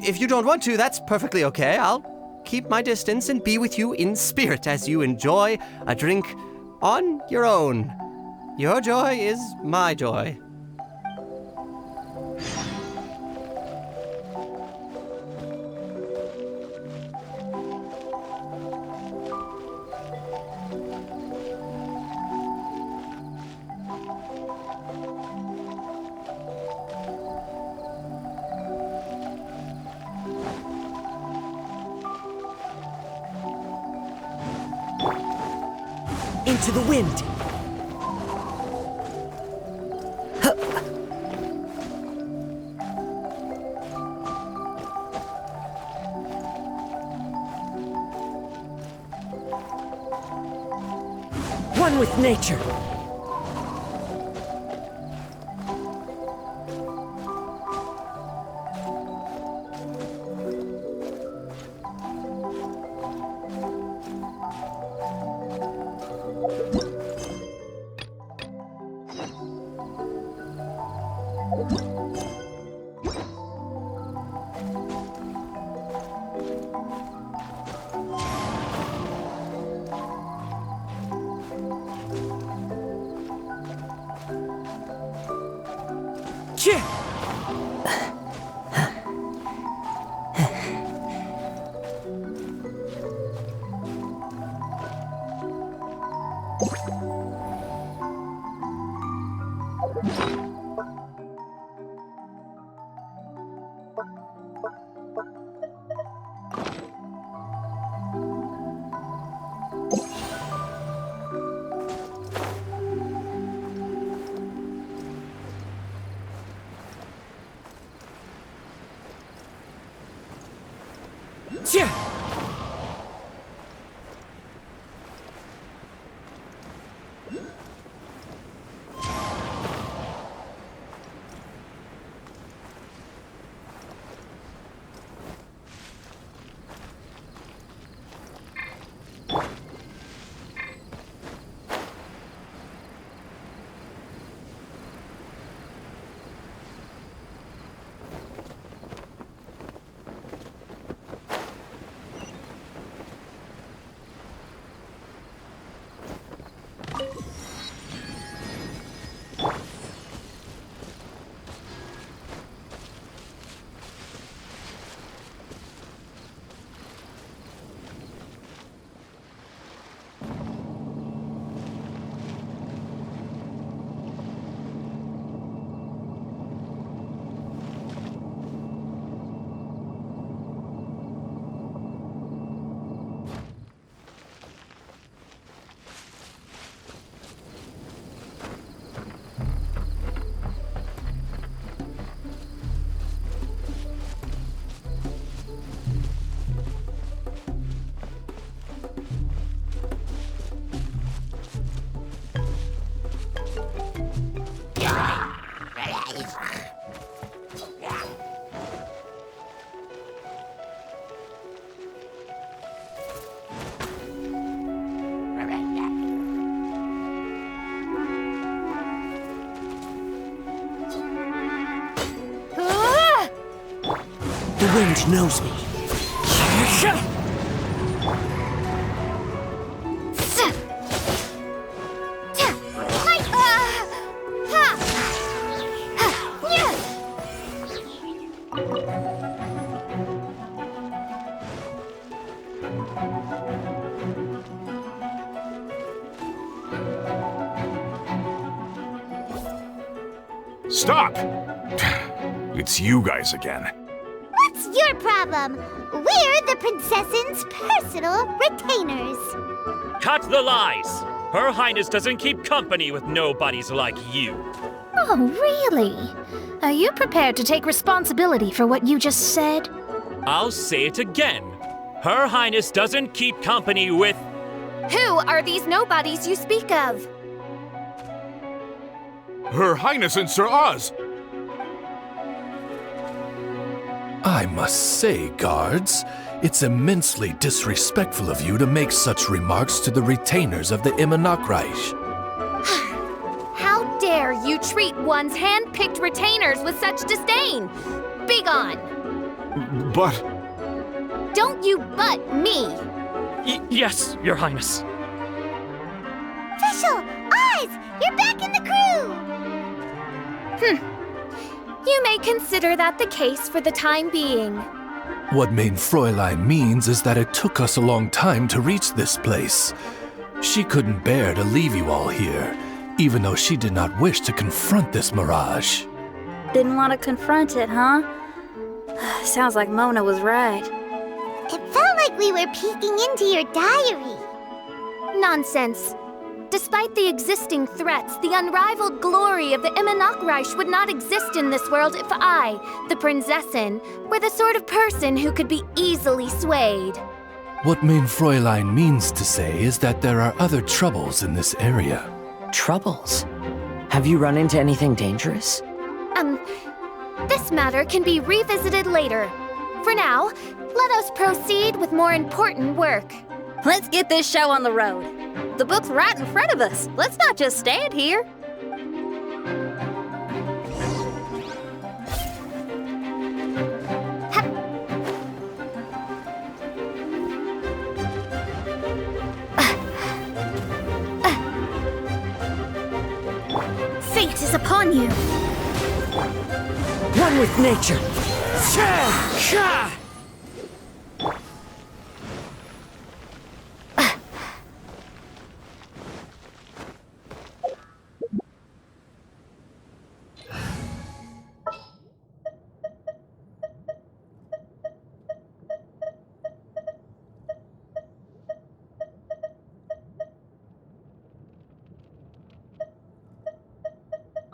If you don't want to, that's perfectly okay. I'll keep my distance and be with you in spirit as you enjoy a drink on your own. Your joy is my joy. Into the wind! One with nature! The wind knows me. Stop! It's you guys again. What's your problem? We're the princess's personal retainers. Cut the lies! Her Highness doesn't keep company with nobodies like you. Oh, really? Are you prepared to take responsibility for what you just said? I'll say it again. Her Highness doesn't keep company with... Who are these nobodies you speak of? Her Highness and Sir Oz! I must say, guards, it's immensely disrespectful of you to make such remarks to the retainers of the Immernachtreich. How dare you treat one's hand-picked retainers with such disdain? Begone! But... Don't you but me! Yes, Your Highness. Fischl! Oz! You're back in the crew! You may consider that the case for the time being. What mein Fräulein means is that it took us a long time to reach this place. She couldn't bear to leave you all here, even though she did not wish to confront this mirage. Didn't want to confront it, huh? Sounds like Mona was right. It felt like we were peeking into your diary. Nonsense. Despite the existing threats, the unrivaled glory of the Immernachtreich would not exist in this world if I, the Prinzessin, were the sort of person who could be easily swayed. What mein Fräulein means to say is that there are other troubles in this area. Troubles? Have you run into anything dangerous? This matter can be revisited later. For now, let us proceed with more important work. Let's get this show on the road. The book's right in front of us. Let's not just stand here. Fate is upon you. One with nature.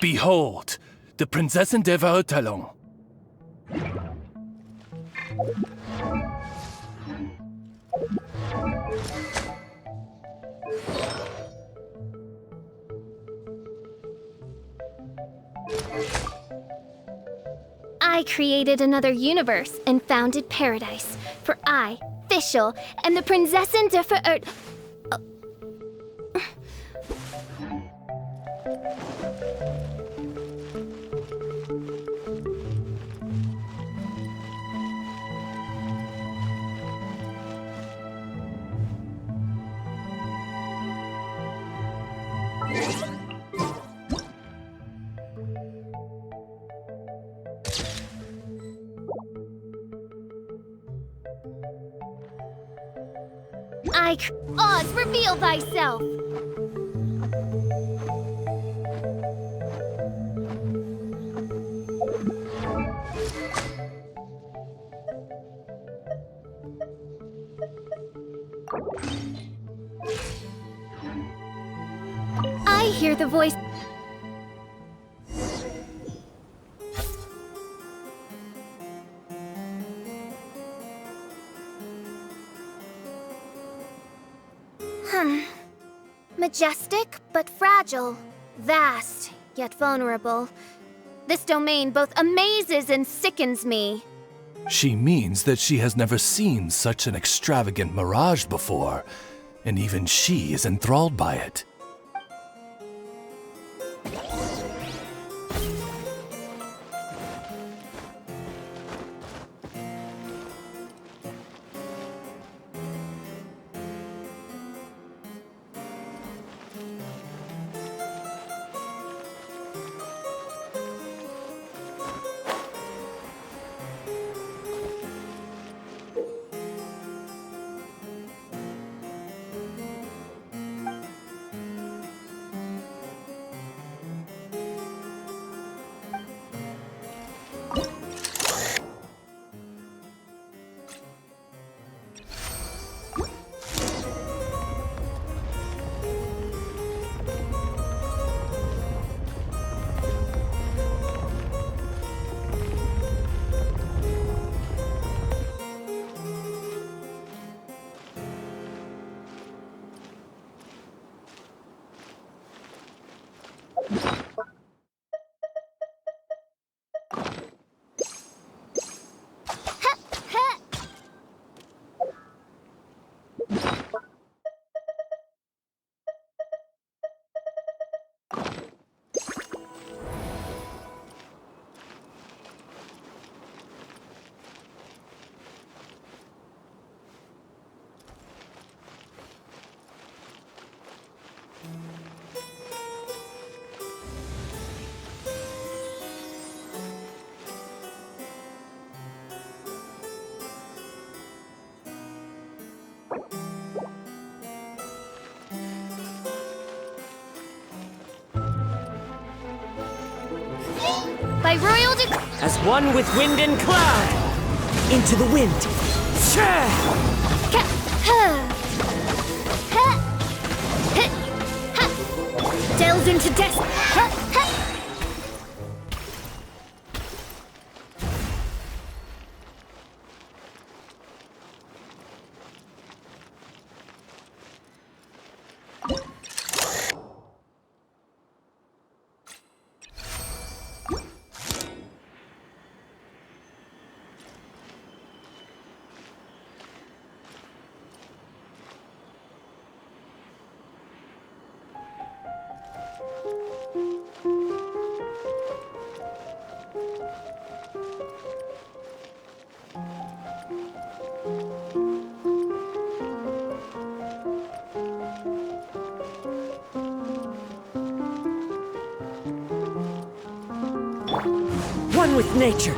Behold, the Prinzessin der Verurteilung. I created another universe and founded paradise. For I, Fischl, and the Prinzessin der Oz, reveal thyself! I hear the voice. Majestic, but fragile. Vast, yet vulnerable. This domain both amazes and sickens me. She means that she has never seen such an extravagant mirage before, and even she is enthralled by it. By royal decree. As one with wind and cloud! Into the wind! Delves into destiny. One with nature!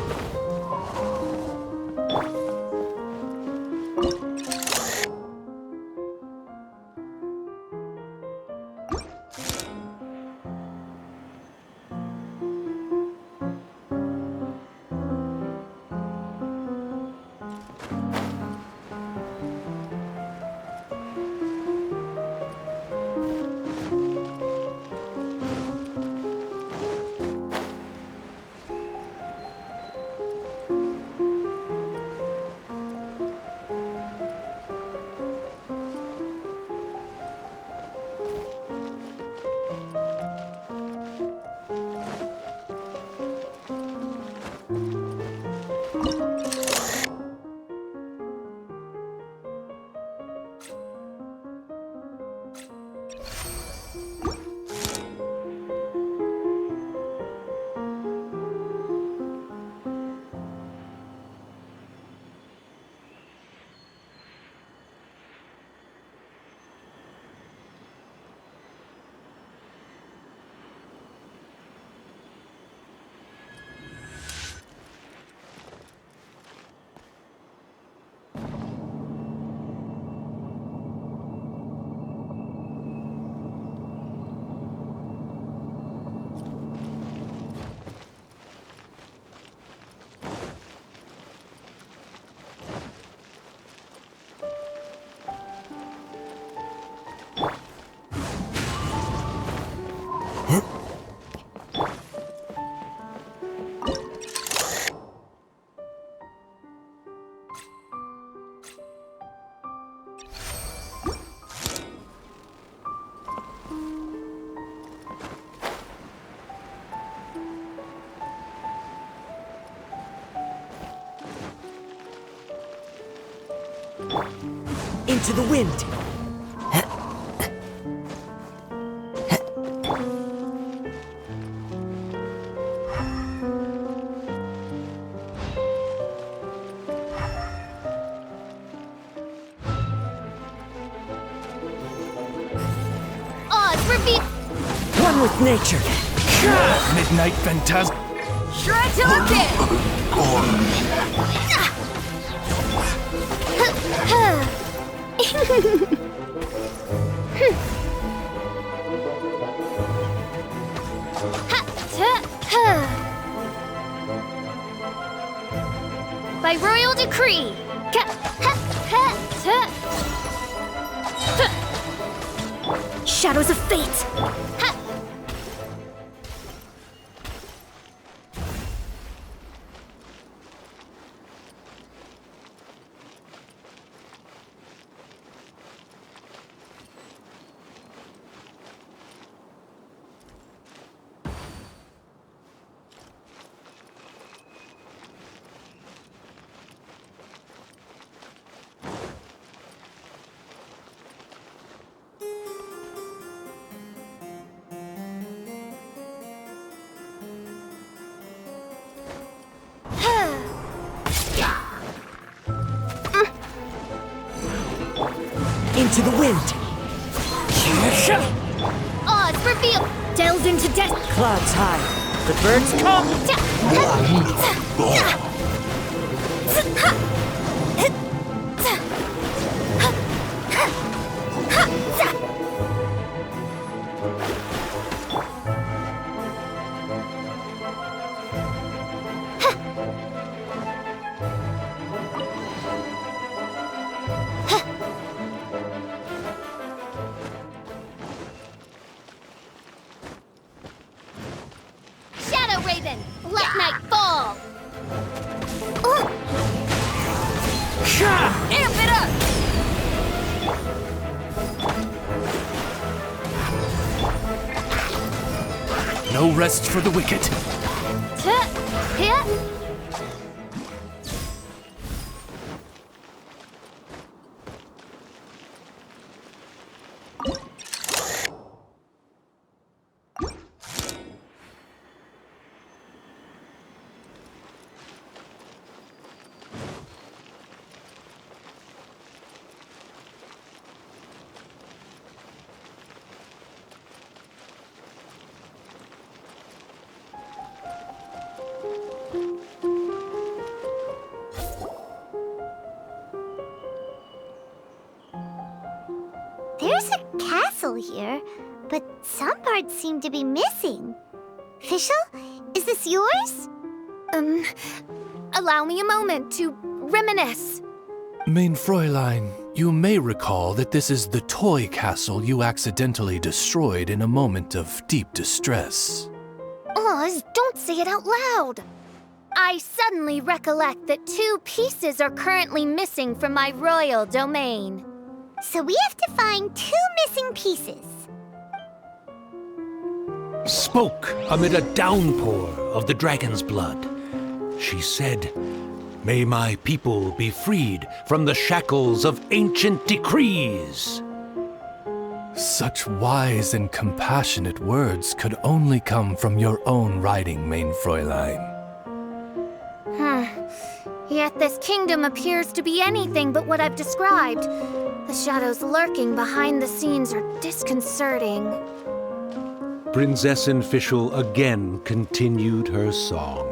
Into the wind! Oz, reveal. One with nature! Midnight Phantasm. Shred to the By royal decree. Shadows of fate! Into the wind! Oz, reveal. Delved into death! Clouds high. The birds come! Shadow Raven, let night fall. Amp it up. No rest for the wicked. There's a castle here, but some parts seem to be missing. Fischl, is this yours? Allow me a moment to reminisce. Mein Fräulein, you may recall that this is the toy castle you accidentally destroyed in a moment of deep distress. Oz, don't say it out loud. I suddenly recollect that 2 pieces are currently missing from my royal domain. So we have to find 2 missing pieces. Spoke amid a downpour of the dragon's blood. She said, "May my people be freed from the shackles of ancient decrees." Such wise and compassionate words could only come from your own writing, Mein Fräulein. Yet this kingdom appears to be anything but what I've described. The shadows lurking behind the scenes are disconcerting. Prinzessin Fischl again continued her song,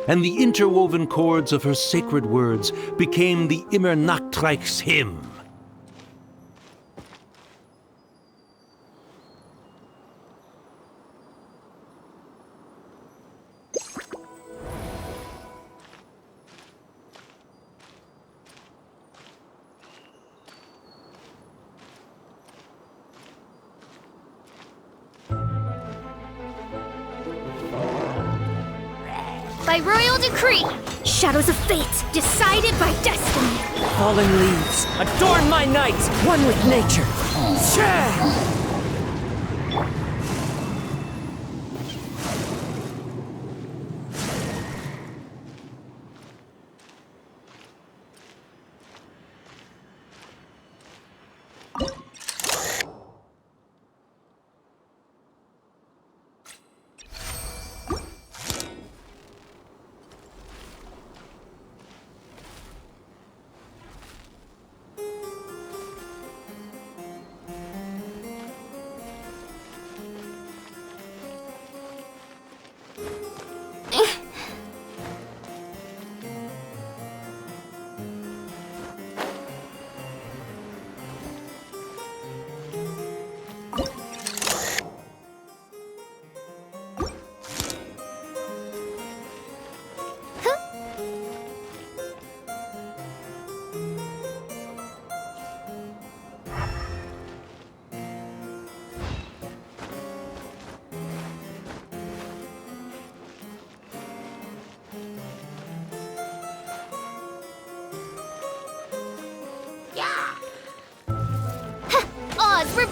and the interwoven chords of her sacred words became the Immer Nachtreich's hymn. By royal decree, Shadows of fate, decided by destiny. Falling leaves, adorn my night, one with nature.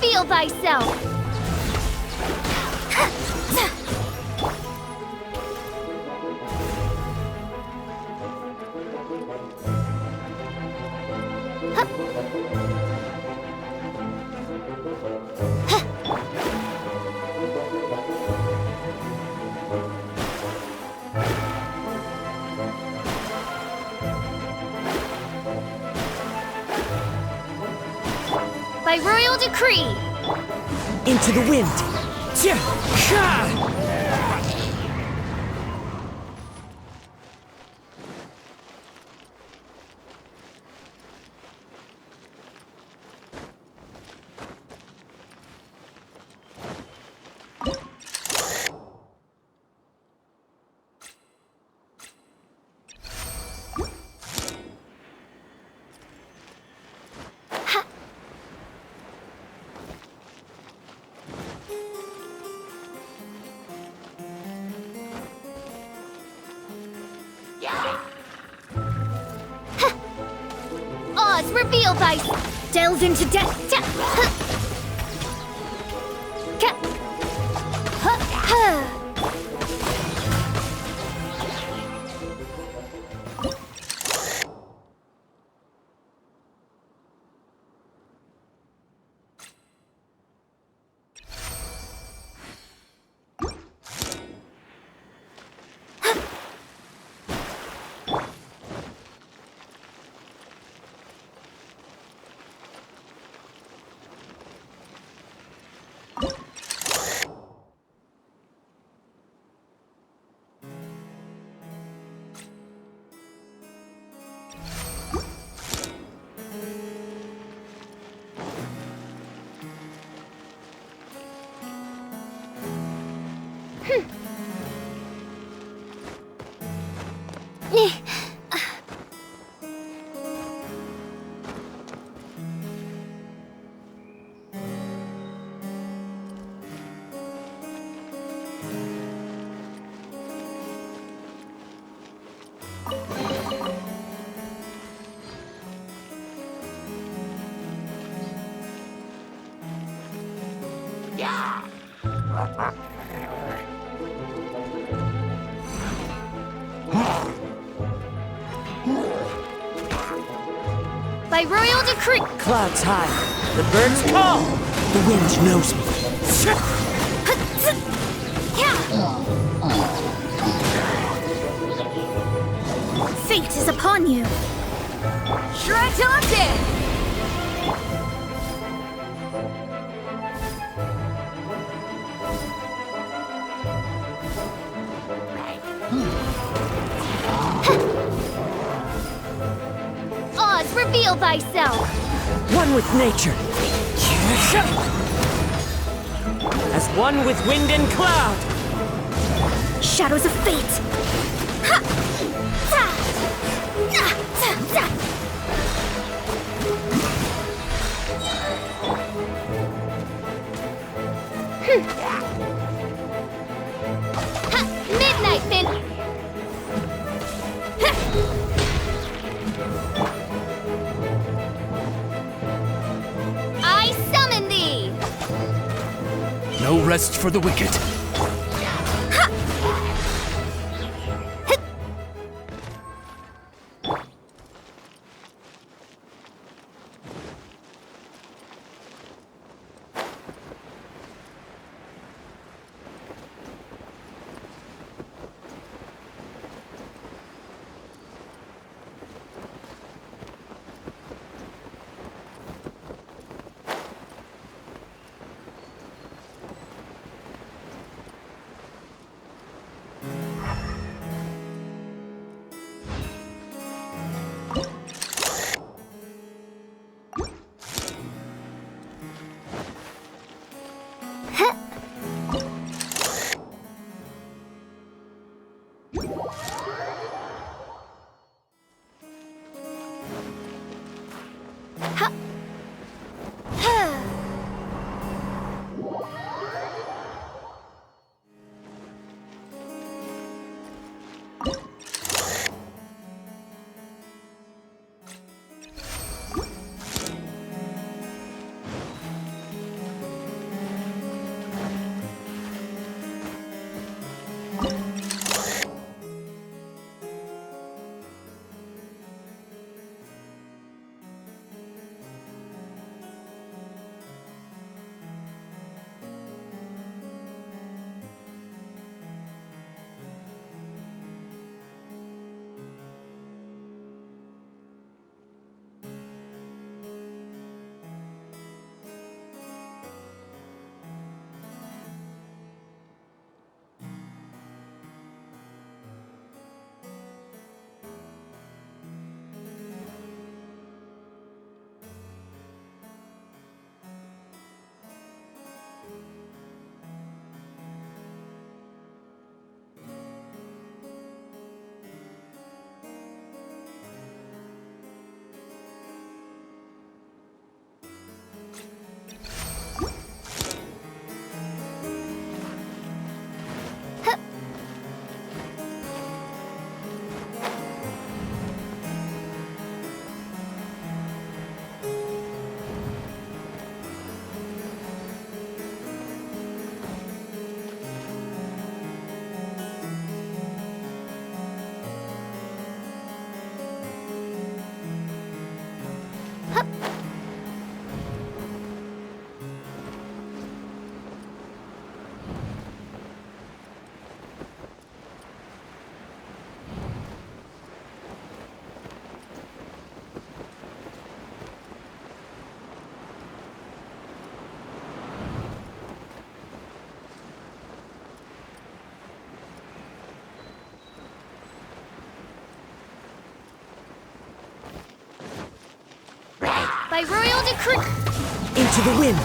reveal thyself! By royal decree! Into the wind! Oz, reveal thyself! Delve into death! By royal decree! Clouds high. The birds call. The wind knows me. Fate is upon you! Shred till I'm dead! Oz, reveal thyself! One with nature. As one with wind and cloud. Shadows of fate! Midnight then! I summon thee! No rest for the wicked. By royal decree. Into the wind.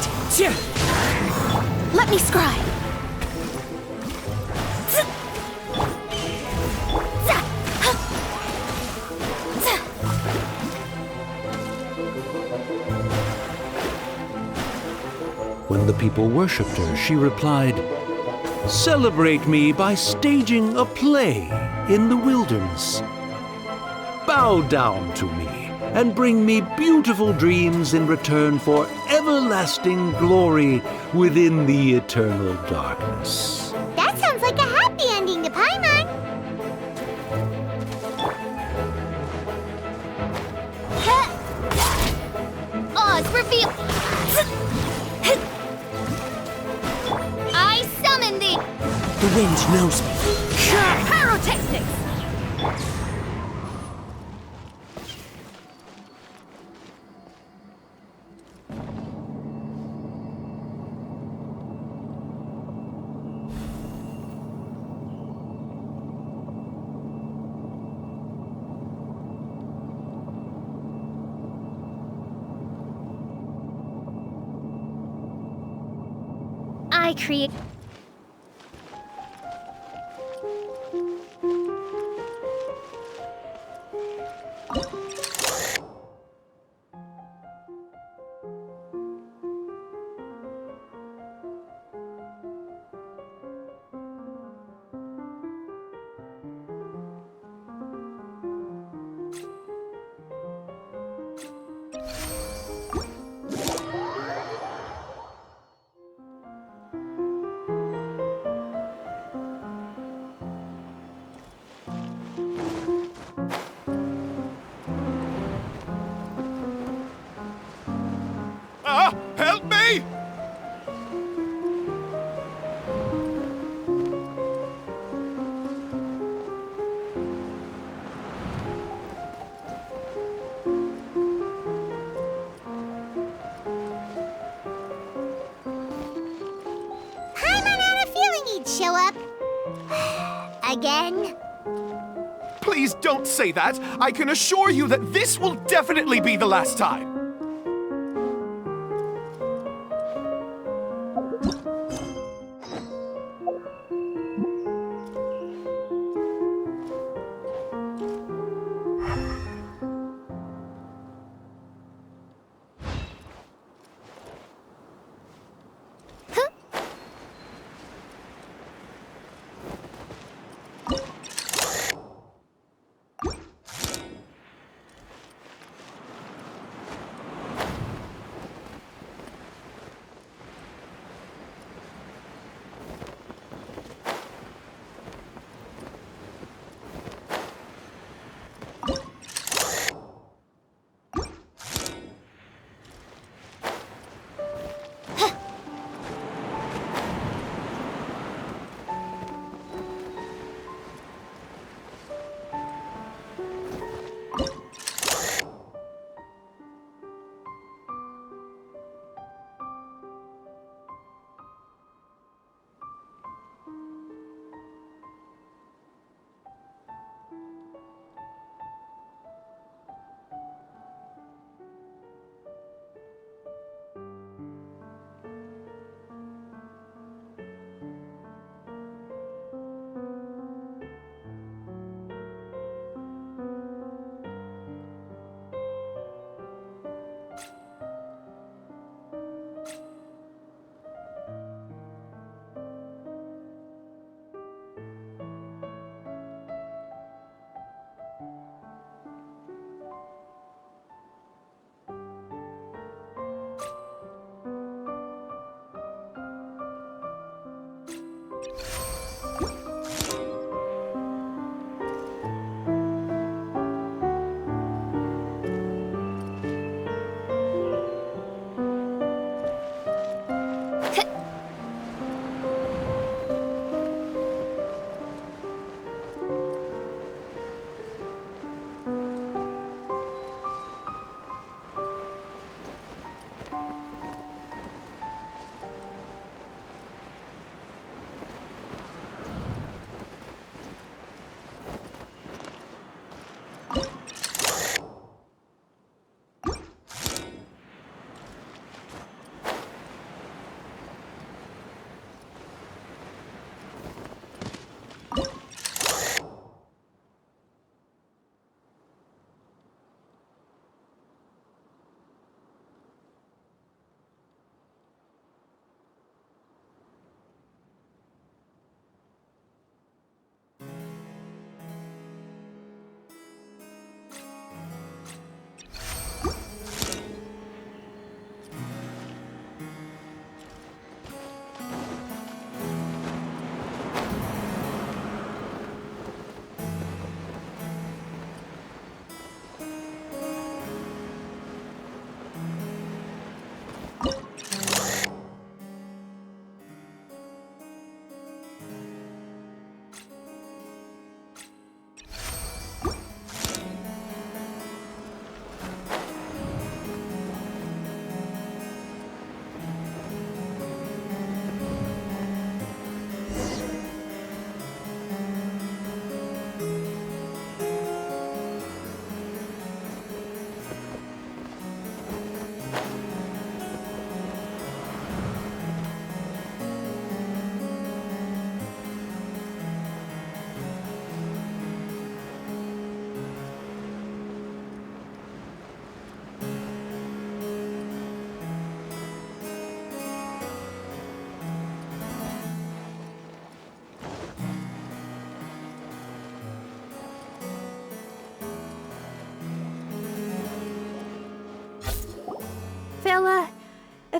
Let me scribe. When the people worshipped her, she replied, "Celebrate me by staging a play in the wilderness. Bow down to me and bring me beautiful dreams in return for everlasting glory within the eternal darkness." That sounds like a happy ending to Paimon. Oz, reveal. I summon thee. The wind knows me. Pyrotechnics. I create. Help me! Paimon had a feeling he'd show up. Again? Please don't say that. I can assure you that this will definitely be the last time.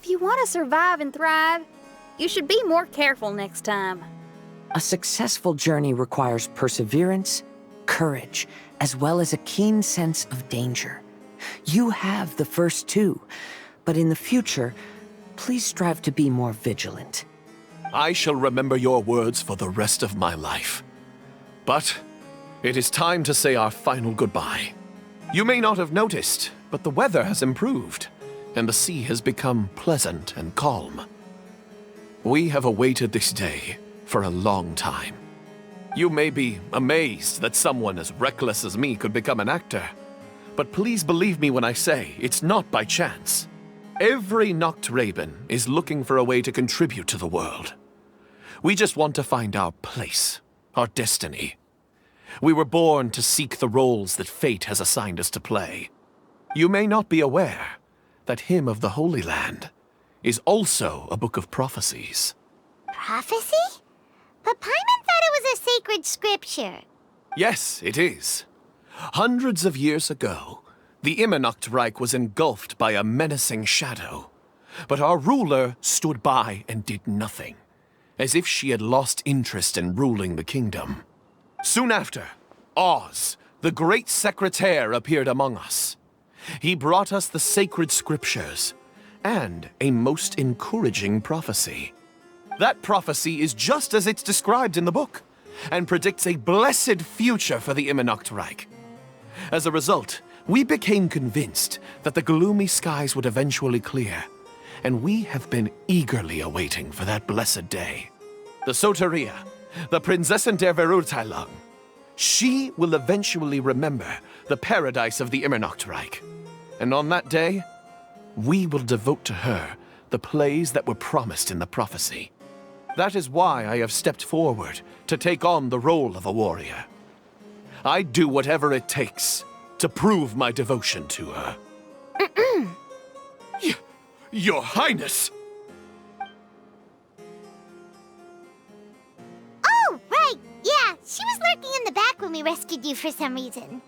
If you want to survive and thrive, you should be more careful next time. A successful journey requires perseverance, courage, as well as a keen sense of danger. You have the first two, but in the future, please strive to be more vigilant. I shall remember your words for the rest of my life. But it is time to say our final goodbye. You may not have noticed, but the weather has improved, and the sea has become pleasant and calm. We have awaited this day for a long time. You may be amazed that someone as reckless as me could become an actor, but please believe me when I say it's not by chance. Every Noct Raven is looking for a way to contribute to the world. We just want to find our place, our destiny. We were born to seek the roles that fate has assigned us to play. You may not be aware that Hymn of the Holy Land is also a book of prophecies. Prophecy? But Paimon thought it was a sacred scripture. Yes, it is. Hundreds of years ago, the Immernacht Reich was engulfed by a menacing shadow. But our ruler stood by and did nothing, as if she had lost interest in ruling the kingdom. Soon after, Oz, the great secretaire, appeared among us. He brought us the sacred scriptures and a most encouraging prophecy. That prophecy is just as it's described in the book, and predicts a blessed future for the Immernacht Reich. As a result, we became convinced that the gloomy skies would eventually clear, and we have been eagerly awaiting for that blessed day. The Soteria, the Prinzessin der Verurteilung, she will eventually remember the paradise of the Immernacht Reich, and on that day, we will devote to her the plays that were promised in the prophecy. That is why I have stepped forward to take on the role of a warrior. I'd do whatever it takes to prove my devotion to her. Your Highness! Oh, right! Yeah, she was lurking in the back when we rescued you for some reason.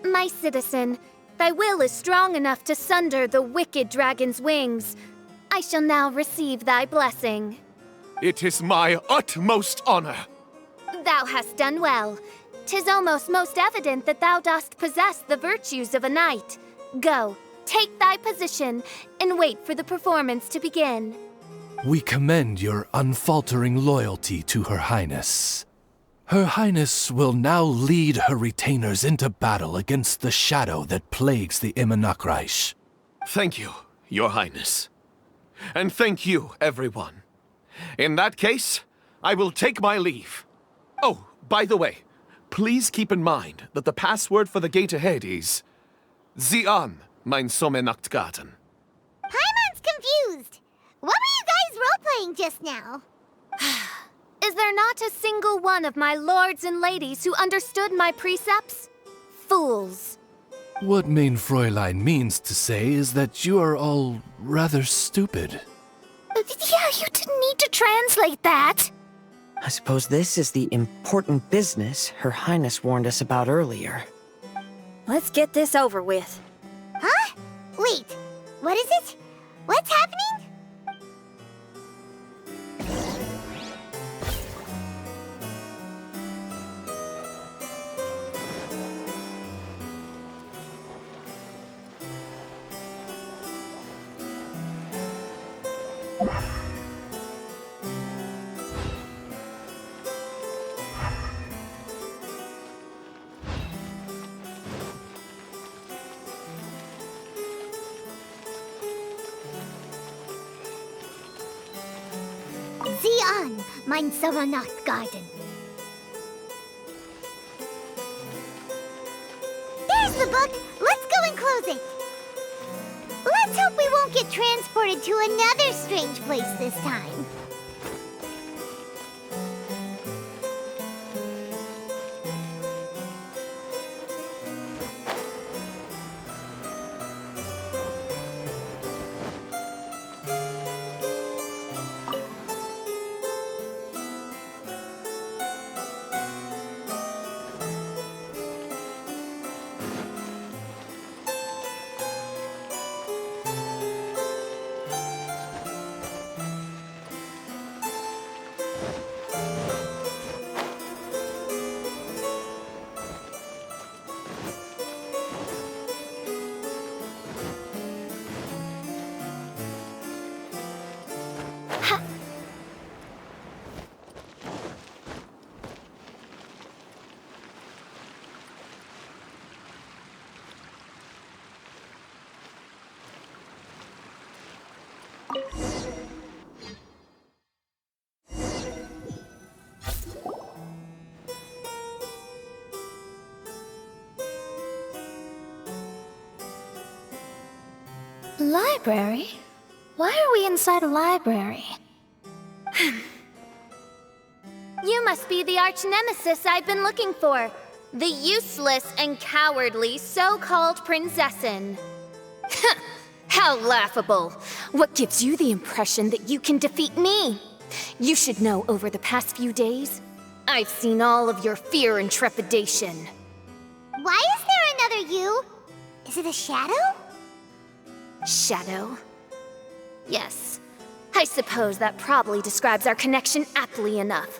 My citizen, thy will is strong enough to sunder the wicked dragon's wings. I shall now receive thy blessing. It is my utmost honor. Thou hast done well. 'Tis almost most evident that thou dost possess the virtues of a knight. Go, take thy position, and wait for the performance to begin. We commend your unfaltering loyalty to Her Highness. Her Highness will now lead her retainers into battle against the shadow that plagues the Immernacht Reich. Thank you, Your Highness. And thank you, everyone. In that case, I will take my leave. Oh, by the way, please keep in mind that the password for the gate ahead is Zian, mein Sommernachtgarten. Paimon's confused. What were you guys role-playing just now? Is there not a single one of my lords and ladies who understood my precepts? Fools. What Mein Fräulein means to say is that you are all rather stupid. Yeah, you didn't need to translate that. I suppose this is the important business Her Highness warned us about earlier. Let's get this over with. Huh? Wait, what is it? What's happening? Zian, mein Sommernachtgarten. There's the book. Let's go and close it. Let's hope we won't get transported to another strange place this time. Library? Why are we inside a library? You must be the arch-nemesis I've been looking for. The useless and cowardly so-called Prinzessin. How laughable. What gives you the impression that you can defeat me? You should know over the past few days, I've seen all of your fear and trepidation. Why is there another you? Is it a shadow? Shadow? Yes. I suppose that probably describes our connection aptly enough.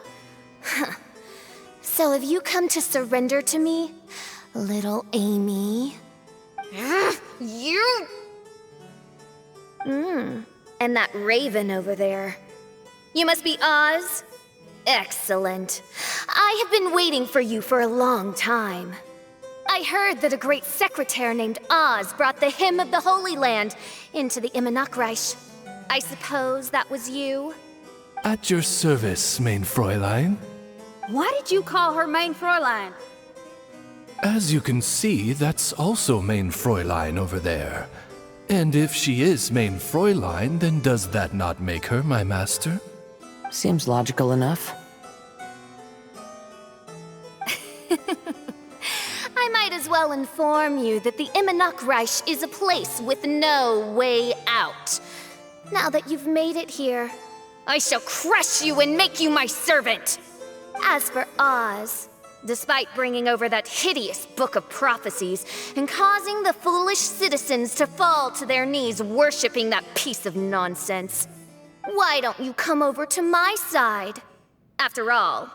So have you come to surrender to me, little Amy? You... And that raven over there. You must be Oz? Excellent. I have been waiting for you for a long time. I heard that a great secretary named Oz brought the Hymn of the Holy Land into the Immernachtreich. I suppose that was you? At your service, mein Fräulein. Why did you call her Mein Fräulein? As you can see, that's also mein Fräulein over there. And if she is mein Fräulein, then does that not make her my master? Seems logical enough. I might as well inform you that the Immernachtreich is a place with no way out. Now that you've made it here, I shall crush you and make you my servant. As for Oz, despite bringing over that hideous book of prophecies and causing the foolish citizens to fall to their knees worshipping that piece of nonsense, why don't you come over to my side? After all,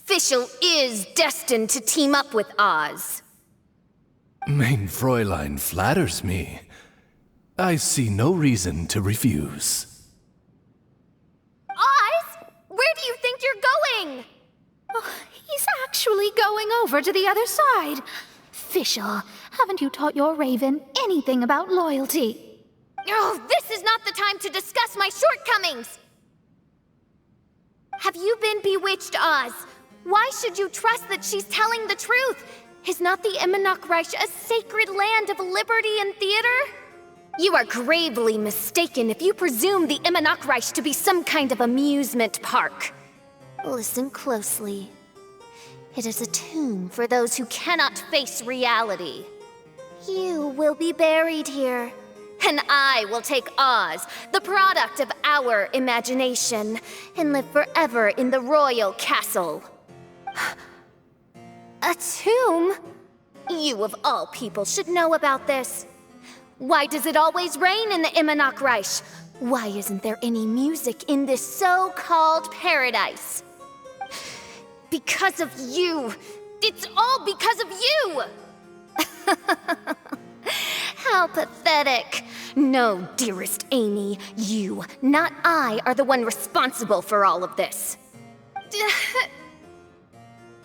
Fischl is destined to team up with Oz. Mein Fräulein flatters me. I see no reason to refuse. Oz? Where do you think you're going? Oh, he's actually going over to the other side. Fischl, haven't you taught your raven anything about loyalty? Oh, this is not the time to discuss my shortcomings! Have you been bewitched, Oz? Why should you trust that she's telling the truth? Is not the Immernachtreich a sacred land of liberty and theater? You are gravely mistaken if you presume the Immernachtreich to be some kind of amusement park. Listen closely. It is a tomb for those who cannot face reality. You will be buried here, and I will take Oz, the product of our imagination, and live forever in the royal castle. A tomb? You of all people should know about this. Why does it always rain in the Immernachtreich? Why isn't there any music in this so-called paradise? Because of you! It's all because of you! How pathetic. No, dearest Amy, you, not I, are the one responsible for all of this.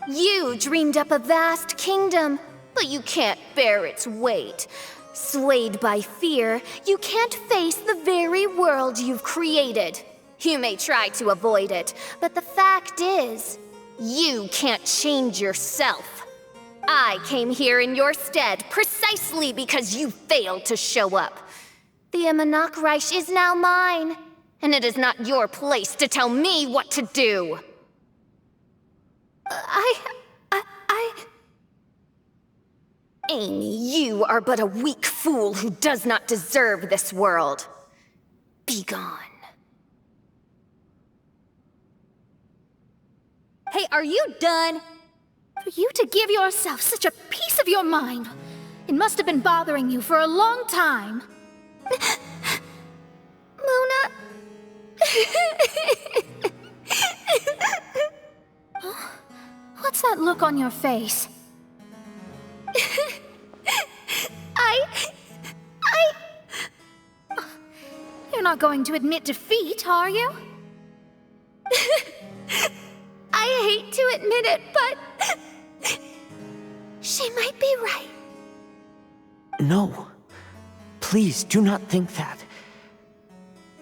You dreamed up a vast kingdom, but you can't bear its weight. Swayed by fear, you can't face the very world you've created. You may try to avoid it, but the fact is, you can't change yourself. I came here in your stead precisely because you failed to show up. The Immernachtreich is now mine, and it is not your place to tell me what to do. Amy, you are but a weak fool who does not deserve this world. Be gone. Hey, are you done? For you to give yourself such a piece of your mind, it must have been bothering you for a long time. Mona... What's that look on your face? You're not going to admit defeat, are you? I hate to admit it, but... she might be right. No. Please do not think that.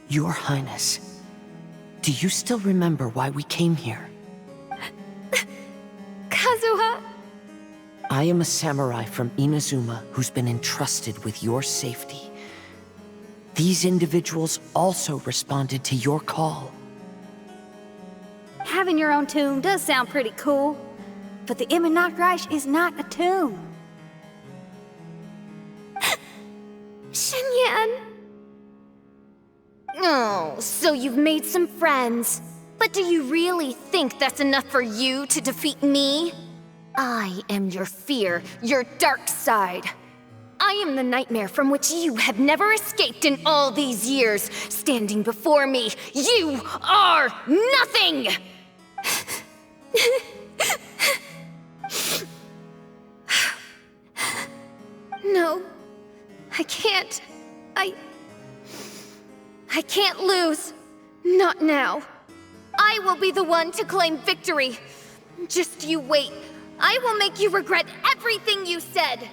Your Highness, do you still remember why we came here? Kazuha? I am a samurai from Inazuma who's been entrusted with your safety. These individuals also responded to your call. Having your own tomb does sound pretty cool, but the Immernachtreich is not a tomb. Shenyan! Oh, so you've made some friends. But do you really think that's enough for you to defeat me? I am your fear, your dark side. I am the nightmare from which you have never escaped in all these years. Standing before me, you are nothing! No, I can't. I can't lose. Not now. I will be the one to claim victory. Just you wait. I will make you regret everything you said.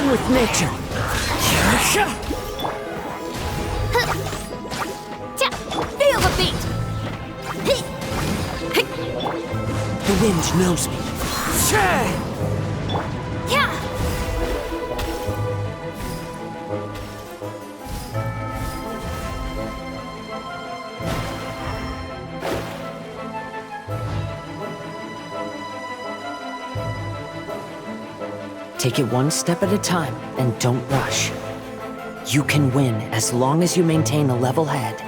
One with nature. Feel the beat! The wind knows me. Yeah! Take it one step at a time and don't rush. You can win as long as you maintain a level head.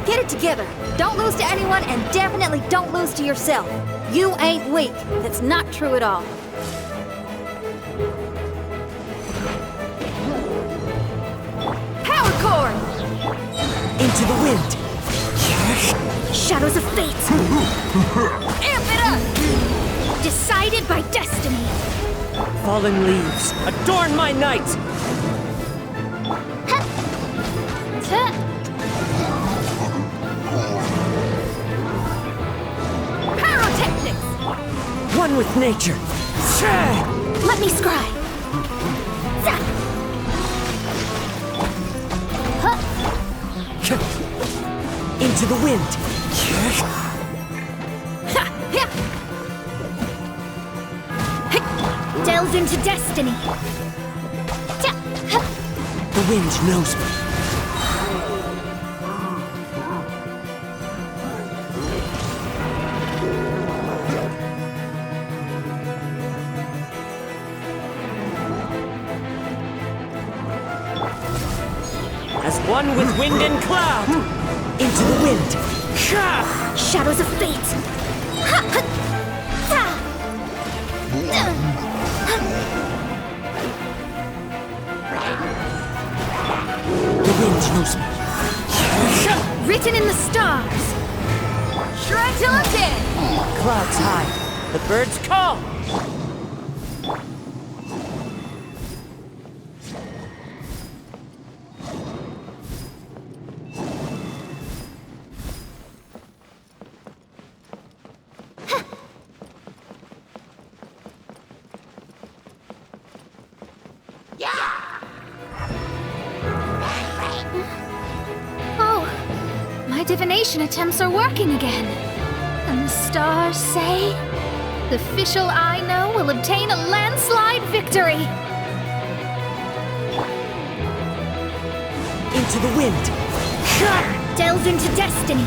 Get it together. Don't lose to anyone, and definitely don't lose to yourself. You ain't weak. That's not true at all. Power core! Into the wind. Shadows of fate! Amp it up! Decided by destiny! Fallen leaves, adorn my night! Pyrotechnics! One with nature. Let me scry! Zap! Into the wind. Delve into destiny! The wind knows me. As one with wind and cloud. Into the wind. Shadows of fate! The wind knows me. Written in the stars! Shred till I'm dead! Clouds high. The birds call. Divination attempts are working again. And the stars say the Fischl I know will obtain a landslide victory. Into the wind. Delve into destiny.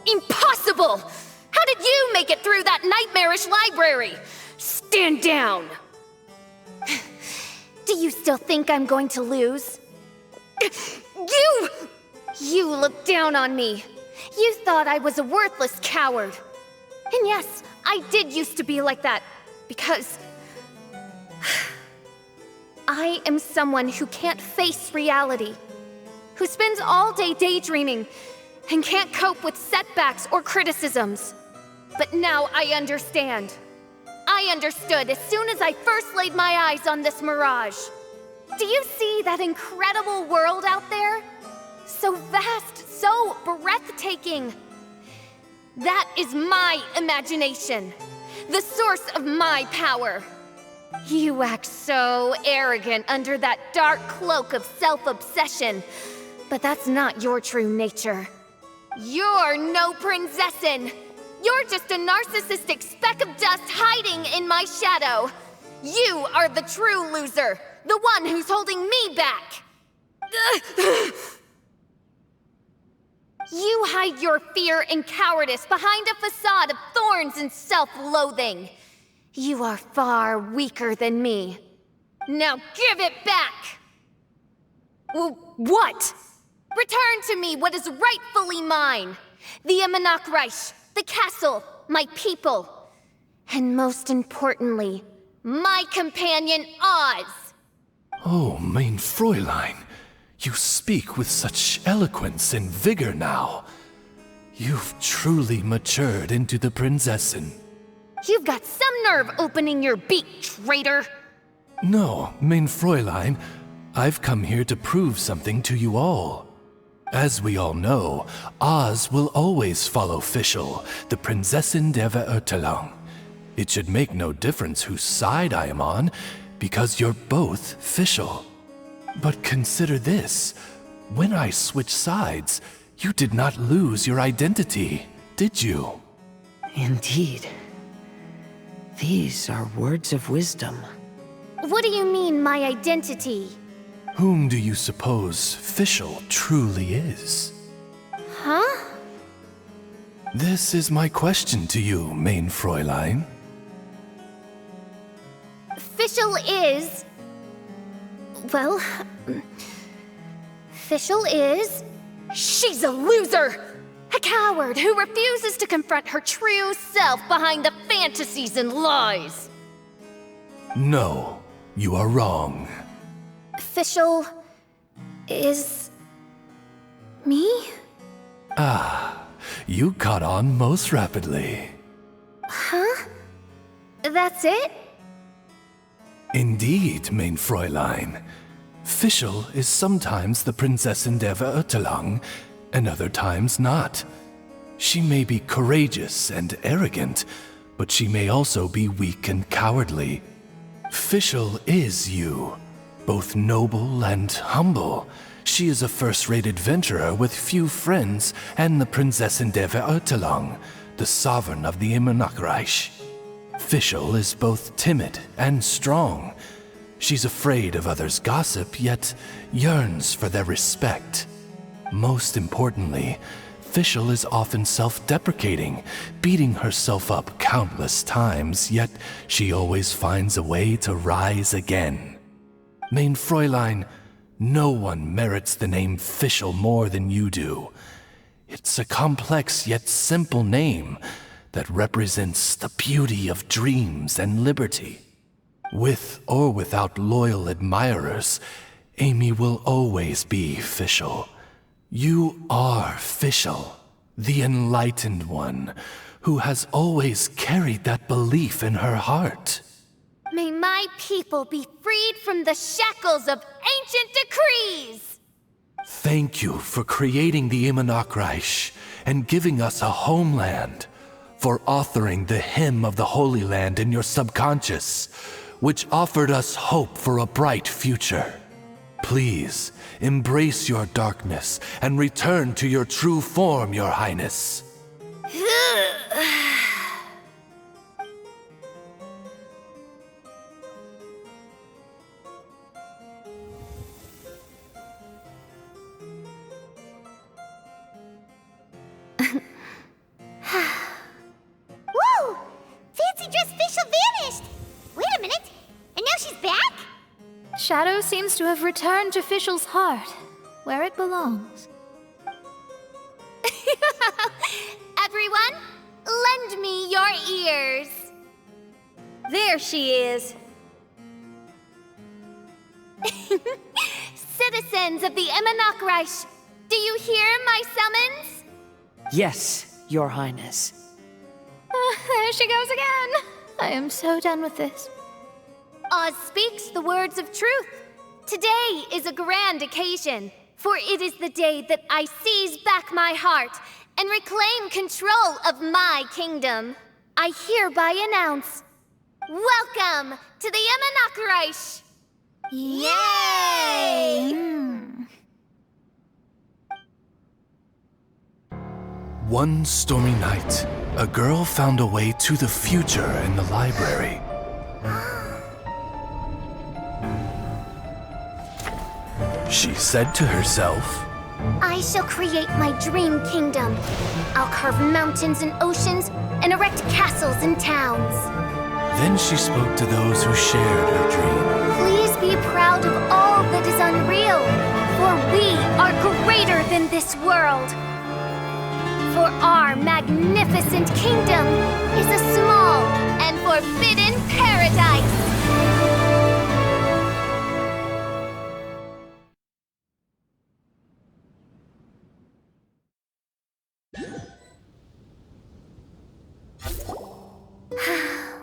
Impossible! How did you make it through that nightmarish library? Stand down! Do you still think I'm going to lose? You looked down on me. You thought I was a worthless coward. And yes, I did used to be like that, because I am someone who can't face reality, who spends all day daydreaming and can't cope with setbacks or criticisms. But now I understand. I understood as soon as I first laid my eyes on this mirage. Do you see that incredible world out there? So vast, so breathtaking. That is my imagination, the source of my power. You act so arrogant under that dark cloak of self-obsession, but that's not your true nature. You're no princessin. You're just a narcissistic speck of dust hiding in my shadow. You are the true loser, the one who's holding me back. You hide your fear and cowardice behind a facade of thorns and self-loathing. You are far weaker than me. Now give it back! What? Return to me what is rightfully mine. The Immernachtreich, the castle, my people. And most importantly, my companion Oz. Oh, mein Fräulein, you speak with such eloquence and vigor now. You've truly matured into the Prinzessin. You've got some nerve opening your beak, traitor! No, mein Fräulein, I've come here to prove something to you all. As we all know, Oz will always follow Fischl, the Prinzessin der Verurteilung. It should make no difference whose side I am on, because you're both Fischl. But consider this. When I switched sides, you did not lose your identity, did you? Indeed. These are words of wisdom. What do you mean, my identity? Whom do you suppose Fischl truly is? Huh? This is my question to you, mein Fräulein. Fischl is... Well... Fischl is... She's a loser! A coward who refuses to confront her true self behind the fantasies and lies! No, you are wrong. Fischl is... me? Ah, you caught on most rapidly. Huh? That's it? Indeed, mein Fräulein. Fischl is sometimes the Prinzessin der Verurteilung, and other times not. She may be courageous and arrogant, but she may also be weak and cowardly. Fischl is you, both noble and humble. She is a first-rate adventurer with few friends and the Prinzessin der Verurteilung, the sovereign of the Immernachtreich. Fischl is both timid and strong. She's afraid of others' gossip, yet yearns for their respect. Most importantly, Fischl is often self-deprecating, beating herself up countless times, yet she always finds a way to rise again. Mein Fräulein, no one merits the name Fischl more than you do. It's a complex yet simple name that represents the beauty of dreams and liberty. With or without loyal admirers, Amy will always be Fischl. You are Fischl, the enlightened one, who has always carried that belief in her heart. May my people be freed from the shackles of ancient decrees! Thank you for creating the Immernachtreich and giving us a homeland, for authoring the hymn of the Holy Land in your subconscious, which offered us hope for a bright future. Please, embrace your darkness and return to your true form, Your Highness. Whoa! Fancy dress Fischl vanished! Wait a minute, and now she's back? Shadow seems to have returned to Fischl's heart, where it belongs. Everyone, lend me your ears. There she is. Citizens of the Immernachtreich, do you hear my summons? Yes, Your Highness. There she goes again. I am so done with this. Oz speaks the words of truth. Today is a grand occasion, for it is the day that I seize back my heart and reclaim control of my kingdom. I hereby announce, welcome to the Imanakreich! Yay! One stormy night, a girl found a way to the future in the library. She said to herself, I shall create my dream kingdom. I'll carve mountains and oceans and erect castles and towns. Then she spoke to those who shared her dream. Please be proud of all that is unreal, for we are greater than this world. For our magnificent kingdom is a small and forbidden paradise.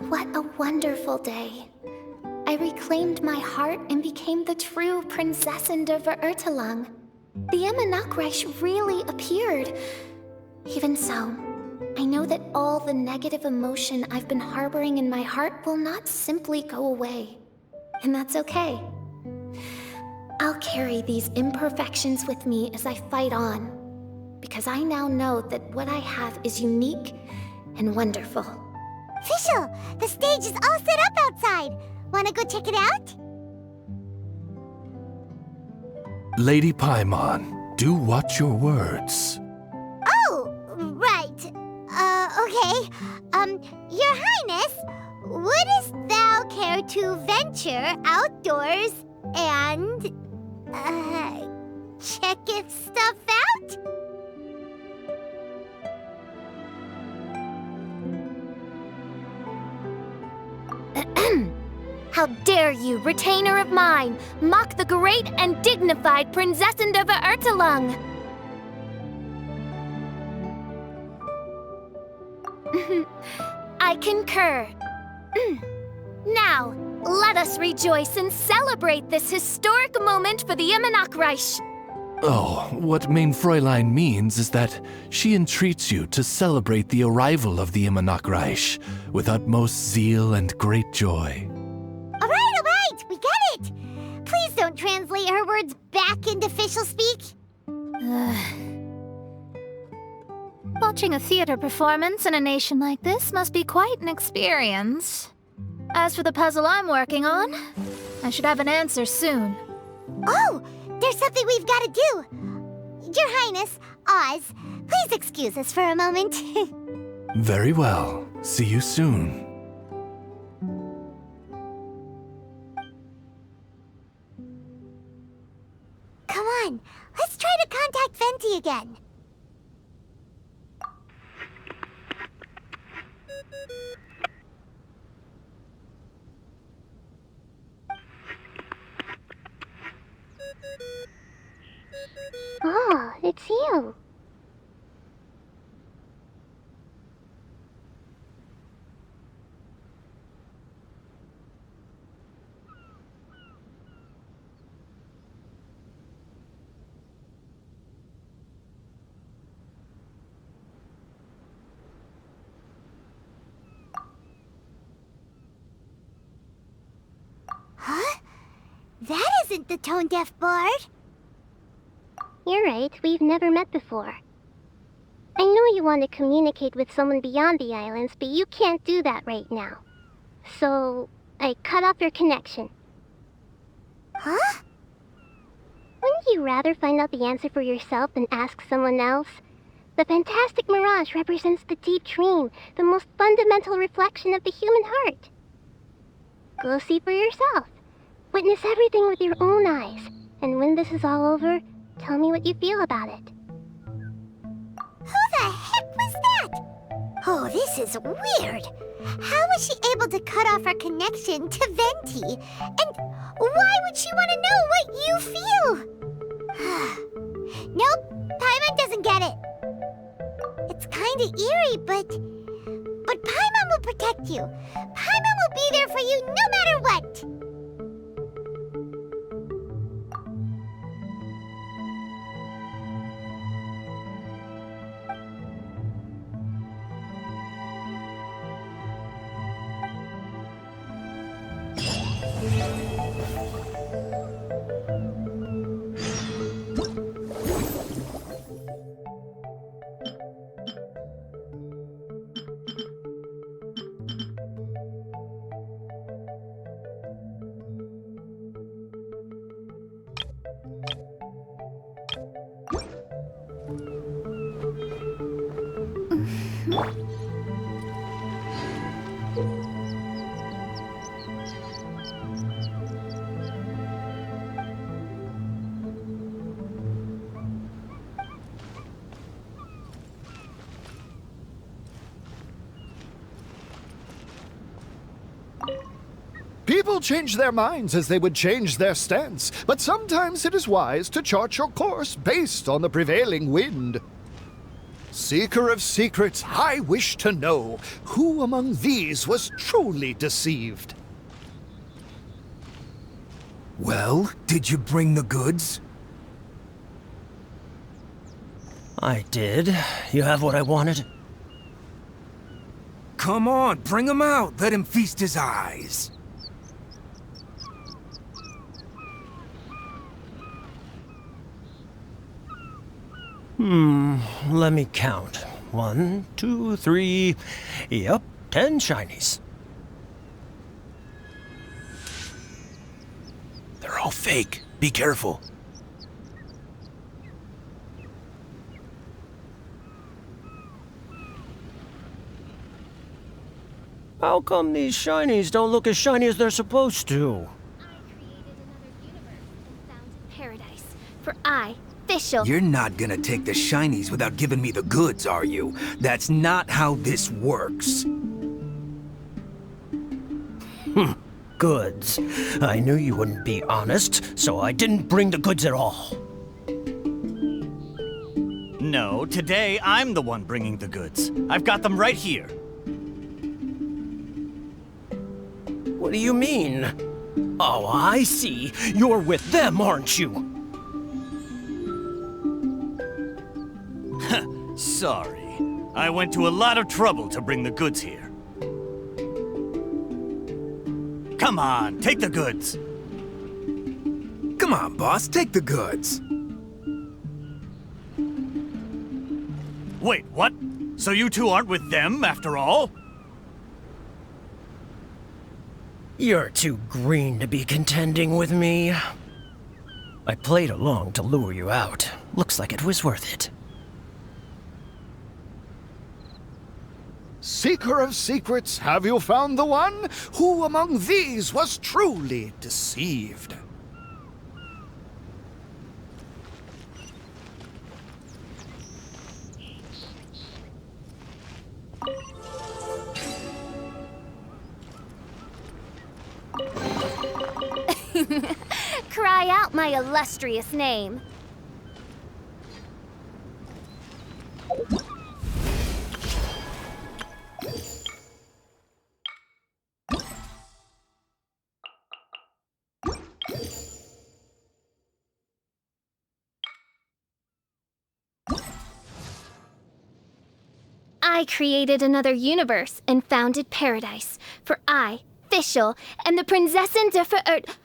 What a wonderful day. I reclaimed my heart and became the true Prinzessin der Verurteilung. The Imanakreich really appeared. Even so, I know that all the negative emotion I've been harboring in my heart will not simply go away. And that's okay. I'll carry these imperfections with me as I fight on, because I now know that what I have is unique and wonderful. Fischl, the stage is all set up outside. Wanna go check it out? Lady Paimon, do watch your words. Oh, right. Okay. Your Highness, wouldst thou care to venture outdoors and, checketh stuff out? How dare you, retainer of mine, mock the great and dignified Prinzessin der Verurteilung! I concur. Now, let us rejoice and celebrate this historic moment for the Imanakreich. Oh, what Mein Fräulein means is that she entreats you to celebrate the arrival of the Imanakreich with utmost zeal and great joy. All right, we get it! Please don't translate her words back into Fischl speak. Watching a theater performance in a nation like this must be quite an experience. As for the puzzle I'm working on, I should have an answer soon. Oh, there's something we've got to do. Your Highness, Oz, please excuse us for a moment. Very well. See you soon. Come on, let's try to contact Venti again. Oh, it's you. Huh? That isn't the tone-deaf bard. You're right, we've never met before. I know you want to communicate with someone beyond the islands, but you can't do that right now. So, I cut off your connection. Huh? Wouldn't you rather find out the answer for yourself than ask someone else? The fantastic mirage represents the deep dream, the most fundamental reflection of the human heart. Go see for yourself. Witness everything with your own eyes. And when this is all over, tell me what you feel about it. Who the heck was that? Oh, this is weird. How was she able to cut off her connection to Venti? And why would she want to know what you feel? Nope, Paimon doesn't get it. It's kinda eerie, but But Paimon will protect you. Paimon will be there for you no matter what. People change their minds as they would change their stance, but sometimes it is wise to chart your course based on the prevailing wind. Seeker of secrets, I wish to know who among these was truly deceived. Well, did you bring the goods? I did. You have what I wanted? Come on, bring him out. Let him feast his eyes. Let me count. 1, 2, 3... Yep, 10 shinies. They're all fake. Be careful. How come these shinies don't look as shiny as they're supposed to? Paradise. For I, Fischl. You're not gonna take the shinies without giving me the goods, are you? That's not how this works. Goods. I knew you wouldn't be honest, so I didn't bring the goods at all. No, today I'm the one bringing the goods. I've got them right here. What do you mean? Oh, I see. You're with them, aren't you? Sorry. I went to a lot of trouble to bring the goods here. Come on, take the goods. Come on, boss, take the goods. Wait, what? So you two aren't with them, after all? You're too green to be contending with me. I played along to lure you out. Looks like it was worth it. Seeker of secrets, have you found the one? Who among these was truly deceived? Cry out my illustrious name. I created another universe and founded paradise. For I, Fischl, am the Prinzessin der Verirrt...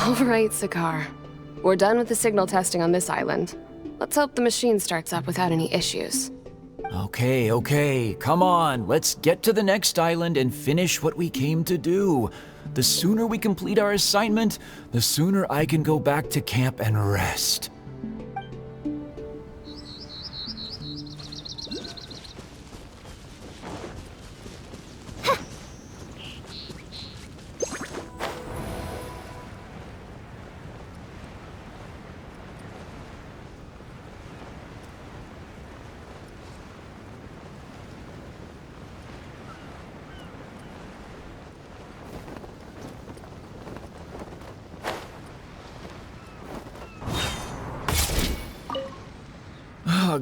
All right, Sakar. We're done with the signal testing on this island. Let's hope the machine starts up without any issues. Okay, come on. Let's get to the next island and finish what we came to do. The sooner we complete our assignment, the sooner I can go back to camp and rest.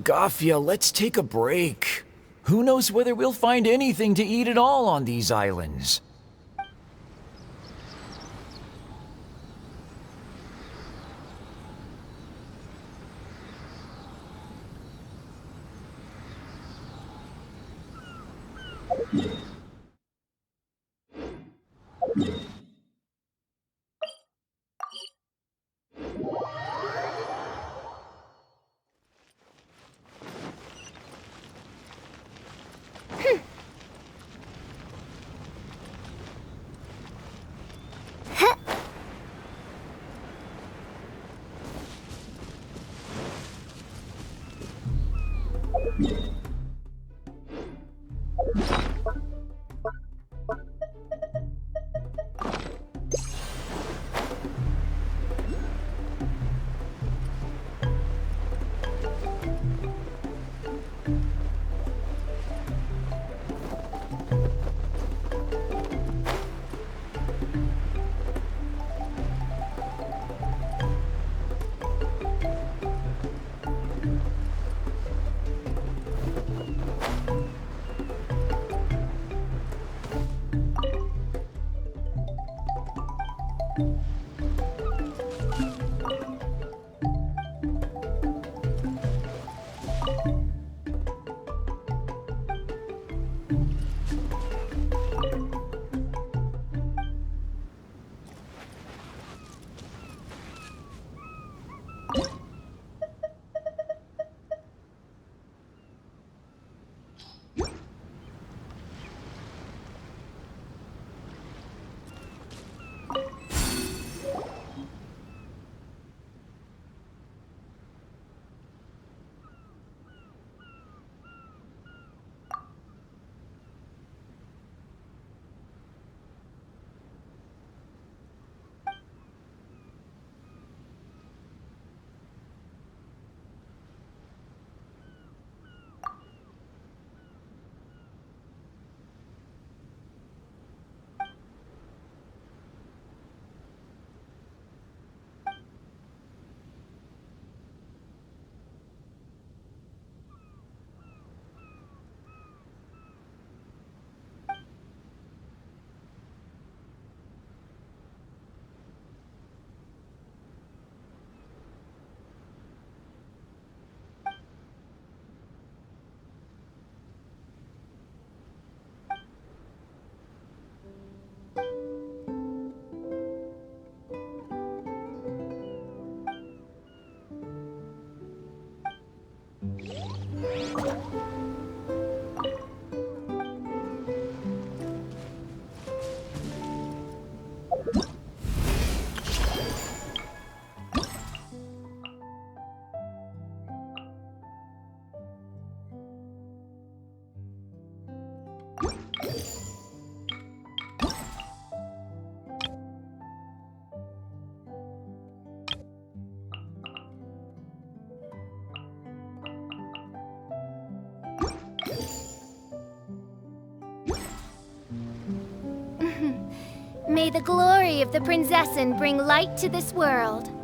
Gafia, let's take a break. Who knows whether we'll find anything to eat at all on these islands? May the glory of the Prinzessin bring light to this world.